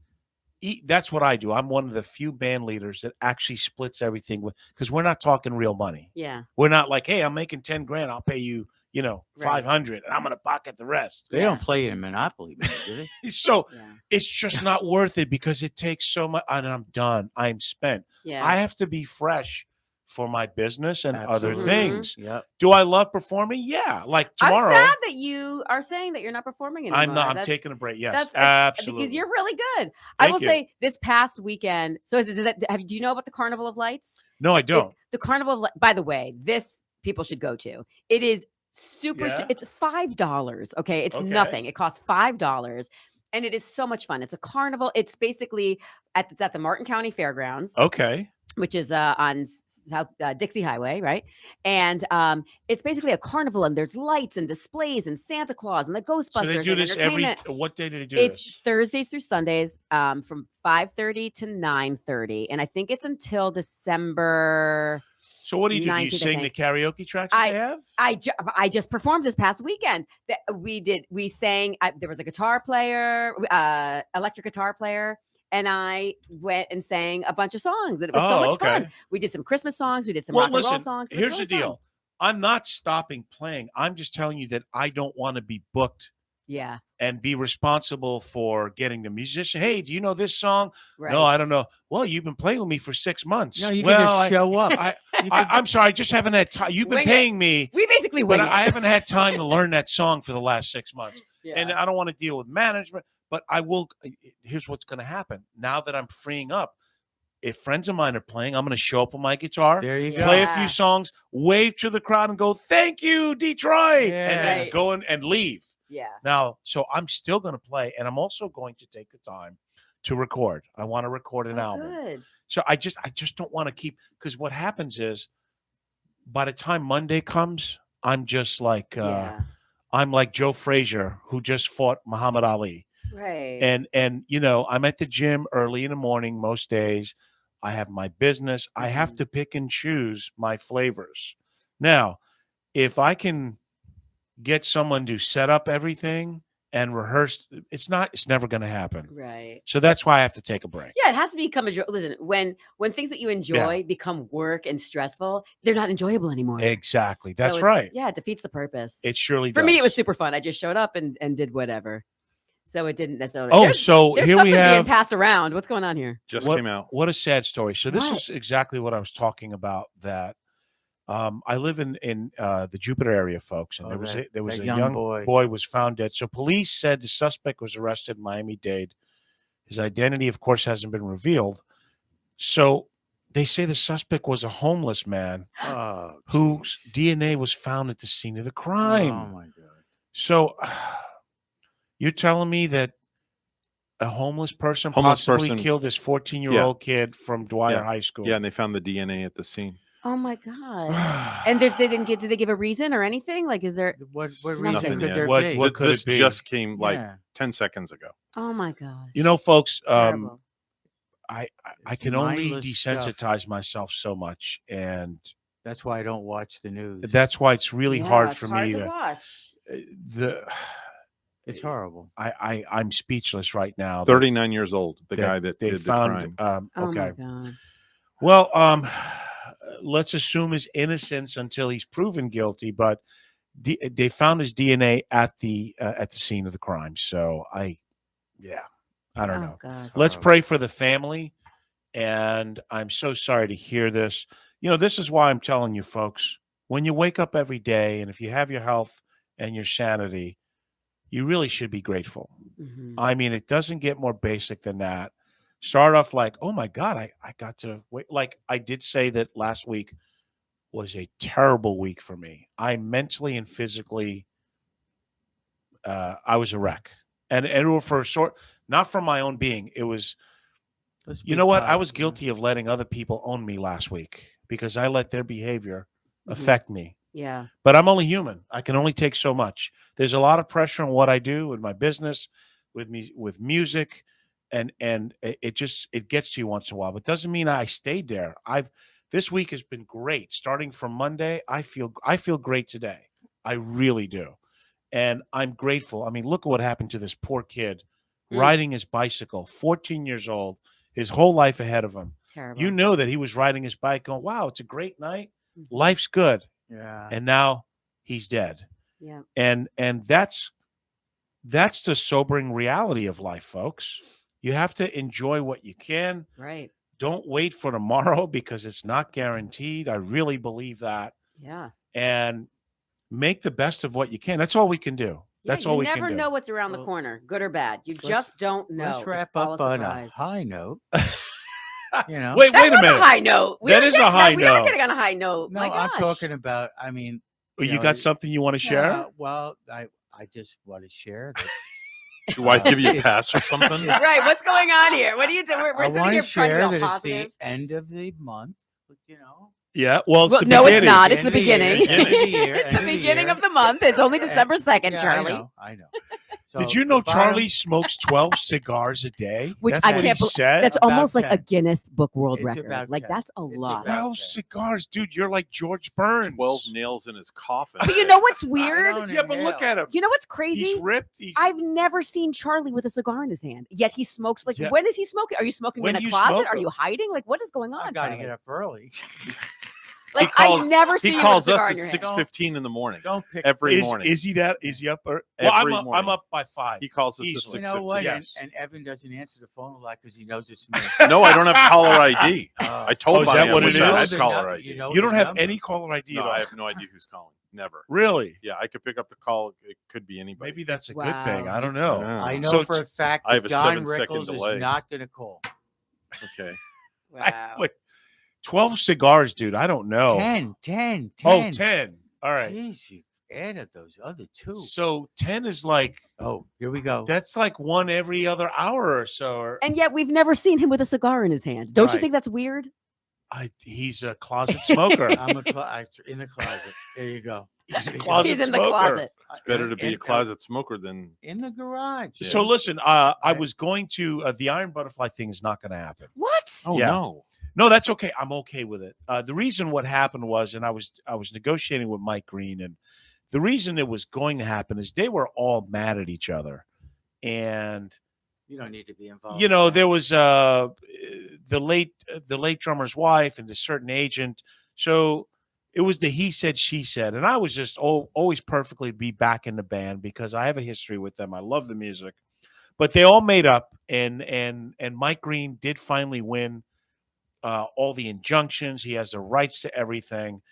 Speaker 2: That's what I do. I'm one of the few band leaders that actually splits everything because we're not talking real money.
Speaker 4: Yeah.
Speaker 2: We're not like, hey, I'm making 10 grand. I'll pay you,
Speaker 4: Right.
Speaker 2: 500 and I'm going to pocket the rest.
Speaker 5: They
Speaker 4: Yeah.
Speaker 5: don't play in Monopoly, man, do they?
Speaker 2: So
Speaker 4: Yeah.
Speaker 2: it's just not worth it because it takes so much. And I'm done. I'm spent.
Speaker 4: Yeah.
Speaker 2: I have to be fresh for my business and other
Speaker 5: Absolutely.
Speaker 2: things.
Speaker 5: Yep.
Speaker 2: Do I love performing? Yeah. Like tomorrow.
Speaker 4: I'm sad that you are saying that you're not performing anymore.
Speaker 2: I'm not. I'm
Speaker 4: That's-
Speaker 2: taking a break. Yes,
Speaker 4: that's
Speaker 2: absolutely.
Speaker 4: because you're really good. I
Speaker 2: Thank
Speaker 4: will
Speaker 2: you.
Speaker 4: say this past weekend. So do you know about the Carnival of Lights?
Speaker 2: No, I don't.
Speaker 4: The Carnival of by the way, this people should go to. It is super.
Speaker 2: Yeah?
Speaker 4: It's $5. Okay, it's
Speaker 2: Okay.
Speaker 4: nothing. It costs $5, and it is so much fun. It's a carnival. It's basically it's at the Martin County Fairgrounds,
Speaker 2: Okay.
Speaker 4: which is on South Dixie Highway, right? And it's basically a carnival, and there's lights and displays and Santa Claus and the Ghostbusters
Speaker 2: So they do
Speaker 4: and
Speaker 2: this
Speaker 4: entertainment.
Speaker 2: what day do they do
Speaker 4: It's
Speaker 2: this?
Speaker 4: Thursdays through Sundays, from 5:30 to 9:30, and I think it's until December.
Speaker 2: So what do? Do you
Speaker 4: 19th, I
Speaker 2: sing the
Speaker 4: think.
Speaker 2: karaoke tracks that they have?
Speaker 4: I just performed this past weekend. That we sang. There was a guitar player, electric guitar player, and I went and sang a bunch of songs, and it was so much fun. We did some Christmas songs. We did some
Speaker 2: Well,
Speaker 4: rock and roll
Speaker 2: listen,
Speaker 4: songs. It was
Speaker 2: here's
Speaker 4: really
Speaker 2: the deal.
Speaker 4: fun.
Speaker 2: I'm not stopping playing. I'm just telling you that I don't want to be booked
Speaker 4: Yeah,
Speaker 2: and be responsible for getting the musician. Hey, do you know this song?
Speaker 4: right.
Speaker 2: No, I don't know. Well, you've been playing with me for 6 months.
Speaker 5: No, you
Speaker 2: well,
Speaker 5: can just show up.
Speaker 2: I'm sorry, I just haven't had time. You've been
Speaker 4: Wing it.
Speaker 2: paying me,
Speaker 4: We basically
Speaker 2: but
Speaker 4: wing it.
Speaker 2: I haven't had time to learn that song for the last 6 months.
Speaker 4: Yeah.
Speaker 2: And I don't want to deal with management, but I will. Here's what's going to happen. Now that I'm freeing up, if friends of mine are playing, I'm going to show up with my guitar,
Speaker 5: There you
Speaker 4: Yeah.
Speaker 5: go.
Speaker 2: play a few songs, wave to the crowd and go, thank you, Detroit. And then
Speaker 4: Right.
Speaker 2: go in and leave.
Speaker 4: Yeah.
Speaker 2: Now, so I'm still going to play, and I'm also going to take the time to record. I want to record an
Speaker 4: Oh,
Speaker 2: album.
Speaker 4: good.
Speaker 2: So I just don't want to keep, because what happens is by the time Monday comes, I'm just like
Speaker 4: Yeah.
Speaker 2: I'm like Joe Frazier, who just fought Muhammad Ali.
Speaker 4: Right.
Speaker 2: And you know, I'm at the gym early in the morning most days. I have my business. I have
Speaker 4: Mhm.
Speaker 2: to pick and choose my flavors. Now, if I can get someone to set up everything and rehearse, it's never going to happen.
Speaker 4: Right.
Speaker 2: So that's why I have to take a break.
Speaker 4: Yeah, it has to become a joy. Listen, when things that you enjoy become work and stressful, they're not enjoyable anymore.
Speaker 2: Exactly.
Speaker 4: So
Speaker 2: That's
Speaker 4: it's-
Speaker 2: right.
Speaker 4: Yeah, it defeats the purpose.
Speaker 2: It surely
Speaker 4: For
Speaker 2: does.
Speaker 4: me, it was super fun. I just showed up and did whatever. So it didn't necessarily.
Speaker 2: Oh,
Speaker 4: there's
Speaker 2: so here
Speaker 4: something
Speaker 2: we
Speaker 4: being
Speaker 2: have
Speaker 4: passed around. What's going on here?
Speaker 3: Just
Speaker 2: what,
Speaker 3: came out.
Speaker 2: What a sad story. So this
Speaker 4: What?
Speaker 2: is exactly what I was talking about. That I live in the Jupiter area, folks, and
Speaker 5: Oh,
Speaker 2: there was
Speaker 5: that
Speaker 2: a
Speaker 5: young
Speaker 2: young
Speaker 5: boy.
Speaker 2: was found dead. So police said the suspect was arrested in Miami-Dade. His identity, of course, hasn't been revealed. So they say the suspect was a homeless man
Speaker 5: Oh,
Speaker 2: whose
Speaker 5: geez.
Speaker 2: DNA was found at the scene of the crime.
Speaker 5: Oh my God.
Speaker 2: So you're telling me that a homeless person
Speaker 3: Homeless
Speaker 2: possibly
Speaker 3: person-
Speaker 2: killed this 14-year-old kid from Dwyer
Speaker 3: Yeah.
Speaker 2: High School?
Speaker 3: Yeah, and they found the DNA at the scene.
Speaker 4: Oh my god! And they didn't get. Did they give a reason or anything? Like, is there?
Speaker 5: What
Speaker 4: Nothing
Speaker 5: reason could
Speaker 3: yet.
Speaker 5: there
Speaker 2: What-
Speaker 5: be?
Speaker 2: what could
Speaker 3: This
Speaker 2: it be?
Speaker 3: just came like
Speaker 5: Yeah.
Speaker 3: 10 seconds ago.
Speaker 4: Oh my gosh!
Speaker 2: You know, folks,
Speaker 4: Terrible.
Speaker 2: I can only
Speaker 5: Mindless stuff.
Speaker 2: desensitize myself so much, and
Speaker 5: That's why I don't watch the news.
Speaker 2: that's why it's really
Speaker 4: Yeah,
Speaker 2: hard
Speaker 4: it's
Speaker 2: for
Speaker 4: hard
Speaker 2: me
Speaker 4: to
Speaker 2: to
Speaker 4: watch.
Speaker 5: It's horrible.
Speaker 2: I'm speechless right now.
Speaker 3: 39 years old, the
Speaker 2: that
Speaker 3: guy that
Speaker 2: they
Speaker 3: did
Speaker 2: found.
Speaker 3: the crime.
Speaker 4: Oh
Speaker 2: Okay,
Speaker 4: my god!
Speaker 2: well, let's assume his innocence until he's proven guilty. But they found his DNA at the scene of the crime. So I don't know.
Speaker 4: Oh god!
Speaker 2: Let's
Speaker 5: Horrible.
Speaker 2: pray for the family. And I'm so sorry to hear this. You know, this is why I'm telling you, folks, when you wake up every day and if you have your health and your sanity, you really should be grateful.
Speaker 4: Mhm.
Speaker 2: I mean, it doesn't get more basic than that. Start off like, oh my God, I got to wait. Like I did say that last week was a terrible week for me. I mentally and physically, I was a wreck. And it was for not from my own being. It was,
Speaker 5: Let's
Speaker 2: you
Speaker 5: be
Speaker 2: know what? I
Speaker 5: positive.
Speaker 2: was guilty of letting other people own me last week because I let their behavior
Speaker 4: Mhm.
Speaker 2: affect me.
Speaker 4: Yeah.
Speaker 2: But I'm only human. I can only take so much. There's a lot of pressure on what I do in my business, with music, and it gets to you once in a while. But doesn't mean I stayed there. This week has been great. Starting from Monday, I feel great today. I really do. And I'm grateful. I mean, look at what happened to this poor kid riding his bicycle, 14 years old, his whole life ahead of him.
Speaker 4: Terrible.
Speaker 2: You know that he was riding his bike going, wow, it's a great night.
Speaker 4: Mhm.
Speaker 2: Life's good.
Speaker 5: Yeah.
Speaker 2: And now he's dead.
Speaker 4: Yeah.
Speaker 2: And that's the sobering reality of life, folks. You have to enjoy what you can.
Speaker 4: Right.
Speaker 2: Don't wait for tomorrow because it's not guaranteed. I really believe that.
Speaker 4: Yeah.
Speaker 2: And make the best of what you can. That's all we can do.
Speaker 4: Yeah,
Speaker 2: That's all we
Speaker 4: you
Speaker 2: can
Speaker 4: never
Speaker 2: do.
Speaker 4: know what's around the
Speaker 5: Well,
Speaker 4: corner, good or bad. You
Speaker 5: let's-
Speaker 4: just don't know.
Speaker 5: Let's
Speaker 4: It's
Speaker 5: wrap
Speaker 4: all
Speaker 5: up on a
Speaker 4: surprise.
Speaker 5: high note. You know.
Speaker 2: Wait
Speaker 4: That
Speaker 2: a
Speaker 4: was
Speaker 2: minute.
Speaker 4: a high note.
Speaker 2: That is a high
Speaker 4: We are
Speaker 2: note.
Speaker 4: getting on a high note.
Speaker 5: No,
Speaker 4: My
Speaker 5: I'm
Speaker 4: gosh.
Speaker 5: talking about. I mean,
Speaker 2: You
Speaker 5: know,
Speaker 2: got something you want to share?
Speaker 5: yeah, well, I just want to share that.
Speaker 3: Do I give you a
Speaker 5: It's-
Speaker 3: pass or something?
Speaker 4: Right. What's going on here? What are you doing? We're
Speaker 5: I
Speaker 4: sitting
Speaker 5: want
Speaker 4: here
Speaker 5: to
Speaker 4: trying to
Speaker 5: share
Speaker 4: be all
Speaker 5: that it's
Speaker 4: positive.
Speaker 5: the end of the month. You know.
Speaker 2: Yeah. Well, it's
Speaker 4: Well,
Speaker 2: the
Speaker 4: no, it's
Speaker 2: beginning.
Speaker 4: not. It's the
Speaker 5: End of the year,
Speaker 4: beginning.
Speaker 5: end of the year,
Speaker 4: It's
Speaker 5: end
Speaker 4: the
Speaker 5: of the
Speaker 4: beginning
Speaker 5: year.
Speaker 4: of the month. It's only
Speaker 5: And-
Speaker 4: December 2nd,
Speaker 5: Yeah,
Speaker 4: Charlie.
Speaker 5: I know.
Speaker 2: Did
Speaker 5: So
Speaker 2: you know
Speaker 5: the bottom-
Speaker 2: Charlie smokes 12 cigars a day?
Speaker 4: Which
Speaker 2: That's
Speaker 4: I
Speaker 2: what
Speaker 4: can't
Speaker 2: he
Speaker 4: believe-
Speaker 2: said.
Speaker 4: That's
Speaker 5: About
Speaker 4: almost like a
Speaker 5: 10.
Speaker 4: Guinness Book World
Speaker 5: It's
Speaker 4: Record.
Speaker 5: about
Speaker 4: Like
Speaker 5: 10.
Speaker 4: that's a
Speaker 5: It's
Speaker 4: lot.
Speaker 5: about
Speaker 2: 12
Speaker 5: 10.
Speaker 2: cigars, dude. You're like George Burns.
Speaker 3: 12 nails in his coffin.
Speaker 4: But you know what's
Speaker 5: I
Speaker 4: weird?
Speaker 5: don't
Speaker 2: Yeah, but look
Speaker 5: inhale.
Speaker 2: at him.
Speaker 4: You know what's crazy?
Speaker 2: He's ripped. He's
Speaker 4: I've never seen Charlie with a cigar in his hand. Yet he smokes. Like,
Speaker 2: Yeah.
Speaker 4: when is he smoking? Are you smoking
Speaker 2: When
Speaker 4: in a
Speaker 2: do you
Speaker 4: closet?
Speaker 2: smoke
Speaker 4: Are
Speaker 2: them?
Speaker 4: you hiding? Like, what is going on?
Speaker 5: I got to
Speaker 4: Charlie?
Speaker 5: get up early.
Speaker 4: Like,
Speaker 3: calls-
Speaker 4: I've never seen
Speaker 3: He
Speaker 4: you
Speaker 3: calls
Speaker 4: with a
Speaker 3: us
Speaker 4: cigar in
Speaker 3: at
Speaker 4: your hand.
Speaker 3: 6:15 in the morning.
Speaker 5: Don't pick.
Speaker 3: Every morning.
Speaker 2: Is he that? Is he up? Well, I'm
Speaker 3: Every
Speaker 2: up, I'm
Speaker 3: morning.
Speaker 2: up by 5.
Speaker 3: He calls us
Speaker 2: Easily.
Speaker 3: at
Speaker 5: You know what?
Speaker 3: 6:15.
Speaker 2: Yes.
Speaker 5: And Evan doesn't answer the phone a lot because he knows it's me.
Speaker 3: No, I don't have caller ID.
Speaker 5: Oh.
Speaker 3: I told
Speaker 2: Oh, is
Speaker 3: Bonnie
Speaker 2: that
Speaker 3: I
Speaker 2: what
Speaker 3: wish
Speaker 2: it
Speaker 3: I
Speaker 2: is?
Speaker 3: had
Speaker 5: the
Speaker 3: caller
Speaker 5: number,
Speaker 3: ID.
Speaker 5: you know
Speaker 2: You don't
Speaker 5: the
Speaker 2: have
Speaker 5: number.
Speaker 2: any caller ID
Speaker 3: No,
Speaker 2: at all.
Speaker 3: I have no idea who's calling. Never.
Speaker 2: Really?
Speaker 3: Yeah, I could pick up the call. It could be anybody.
Speaker 2: Maybe that's a
Speaker 4: Wow.
Speaker 2: good thing. I don't know.
Speaker 3: Yeah.
Speaker 5: I know
Speaker 2: So
Speaker 5: for a fact
Speaker 3: I have
Speaker 5: that
Speaker 3: a
Speaker 5: Don
Speaker 3: 7-second
Speaker 5: Rickles
Speaker 3: delay.
Speaker 5: is not going to call.
Speaker 3: Okay.
Speaker 4: Wow.
Speaker 2: Wait, 12 cigars, dude. I don't know.
Speaker 5: 10.
Speaker 2: Oh, 10. All right.
Speaker 5: Jeez, you added those other two.
Speaker 2: So 10 is like,
Speaker 5: Oh, here we go.
Speaker 2: that's like one every other hour or so. Or,
Speaker 4: And yet we've never seen him with a cigar in his hand. Don't you
Speaker 5: Right.
Speaker 4: think that's weird?
Speaker 2: He's a closet smoker.
Speaker 5: I'm in the closet. There you go.
Speaker 2: He's a closet
Speaker 4: He's in the
Speaker 2: smoker.
Speaker 4: closet.
Speaker 3: It's better to be a
Speaker 5: In-
Speaker 3: closet smoker than
Speaker 5: in the garage.
Speaker 3: Yeah.
Speaker 2: So listen, I was going to the Iron Butterfly thing is not going to happen.
Speaker 4: What?
Speaker 3: oh
Speaker 2: Yeah.
Speaker 3: no.
Speaker 2: No, that's okay. I'm okay with it. The reason what happened was, and I was negotiating with Mike Green, and the reason it was going to happen is they were all mad at each other, and
Speaker 5: You don't need to be involved.
Speaker 2: you
Speaker 5: in
Speaker 2: know
Speaker 5: that.
Speaker 2: there was the late drummer's wife and a certain agent, so it was the he said she said, and I was just always perfectly be back in the band because I have a history with them. I love the music, but they all made up, and Mike Green did finally win all the injunctions. He has the rights to everything.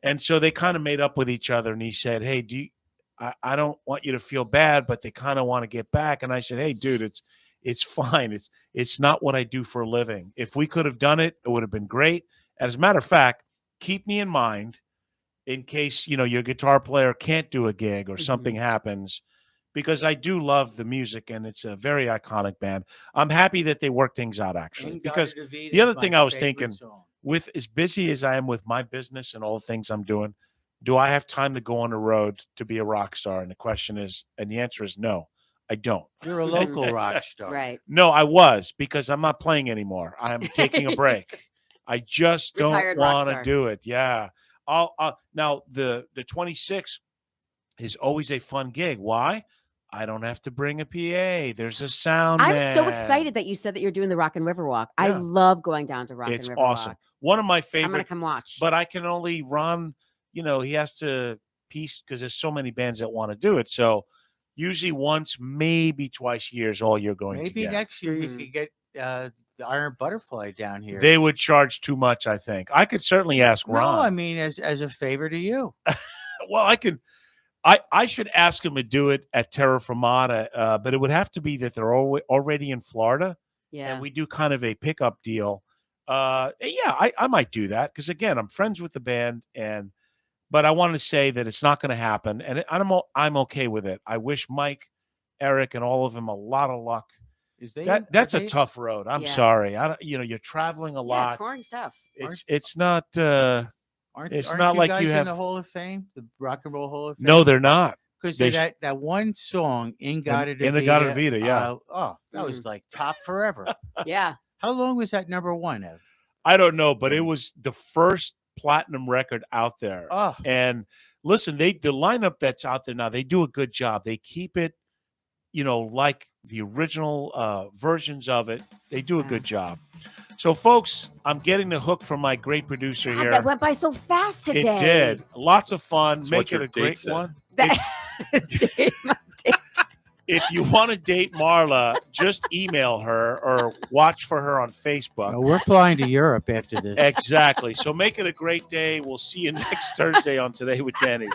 Speaker 2: And so they kind of made up with each other. And he said, hey, I don't want you to feel bad, but they kind of want to get back. And I said, hey, dude, it's fine. It's not what I do for a living. If we could have done it, it would have been great. As a matter of fact, keep me in mind in case, your guitar player can't do a gig or something happens, because I do love the music and it's a very iconic band. I'm happy that they worked things out, actually,
Speaker 5: In
Speaker 2: because
Speaker 5: Garden of Eden
Speaker 2: the other
Speaker 5: is
Speaker 2: thing
Speaker 5: my
Speaker 2: I was
Speaker 5: favorite
Speaker 2: thinking,
Speaker 5: song.
Speaker 2: with as busy as I am with my business and all the things I'm doing, do I have time to go on the road to be a rock star? And the answer is no, I don't.
Speaker 5: You're a local rock star.
Speaker 4: Right.
Speaker 2: No, I was, because I'm not playing anymore. I'm taking a break. I just don't
Speaker 4: Retired rock
Speaker 2: want to
Speaker 4: star.
Speaker 2: do it. Yeah. I'll now the 26th is always a fun gig. Why? I don't have to bring a PA. There's a sound
Speaker 4: I'm
Speaker 2: man.
Speaker 4: so excited that you said that you're doing the Rock and River Walk. I
Speaker 2: Yeah.
Speaker 4: love going down to Rock
Speaker 2: It's
Speaker 4: and River
Speaker 2: awesome.
Speaker 4: Walk.
Speaker 2: One of my
Speaker 4: I'm gonna
Speaker 2: favorite,
Speaker 4: come watch.
Speaker 2: but I can only run, he has to piece because there's so many bands that want to do it. So usually once, maybe twice a year is all you're going to
Speaker 5: Maybe
Speaker 2: get.
Speaker 5: next year you
Speaker 4: Mhm.
Speaker 5: could get the Iron Butterfly down here.
Speaker 2: They would charge too much, I think. I could certainly ask
Speaker 5: no,
Speaker 2: Ron.
Speaker 5: I mean as a favor to you.
Speaker 2: Well, I should ask him to do it at Terra Firmata, but it would have to be that they're already in Florida,
Speaker 4: yeah.
Speaker 2: and we do kind of a pickup deal. Yeah, I might do that because, again, I'm friends with the band, but I want to say that it's not going to happen, and I'm okay with it. I wish Mike, Eric, and all of them a lot of luck. That's a tough road. I'm
Speaker 4: Yeah.
Speaker 2: sorry. You're traveling a
Speaker 4: Yeah,
Speaker 2: lot.
Speaker 4: touring stuff.
Speaker 2: It's not.
Speaker 5: Aren't
Speaker 2: It's
Speaker 5: aren't
Speaker 2: not
Speaker 5: you
Speaker 2: like
Speaker 5: guys
Speaker 2: you
Speaker 5: in
Speaker 2: have-
Speaker 5: the Hall of Fame, the Rock and Roll Hall of Fame?
Speaker 2: No, they're not.
Speaker 5: Because
Speaker 2: they-
Speaker 5: that one song in Gata
Speaker 2: In the Gata Vita, yeah.
Speaker 5: That was like top forever.
Speaker 4: Yeah.
Speaker 5: How long was that number one, Ev?
Speaker 2: I don't know, but it was the first platinum record out there.
Speaker 5: Oh,
Speaker 2: And listen, the lineup that's out there now, they do a good job. They keep it, like the original versions of it. They do a good job. So, folks, I'm getting the hook from my great producer
Speaker 4: God,
Speaker 2: here.
Speaker 4: that went by so fast today.
Speaker 2: It did. Lots of fun.
Speaker 3: That's
Speaker 2: Make
Speaker 3: what
Speaker 2: it
Speaker 3: your
Speaker 2: a great
Speaker 3: date said.
Speaker 2: one.
Speaker 4: That-
Speaker 2: If you want to date Marla, just email her or watch for her on Facebook.
Speaker 5: no, we're flying to Europe after this.
Speaker 2: Exactly. So make it a great day. We'll see you next Thursday on Today with Danny.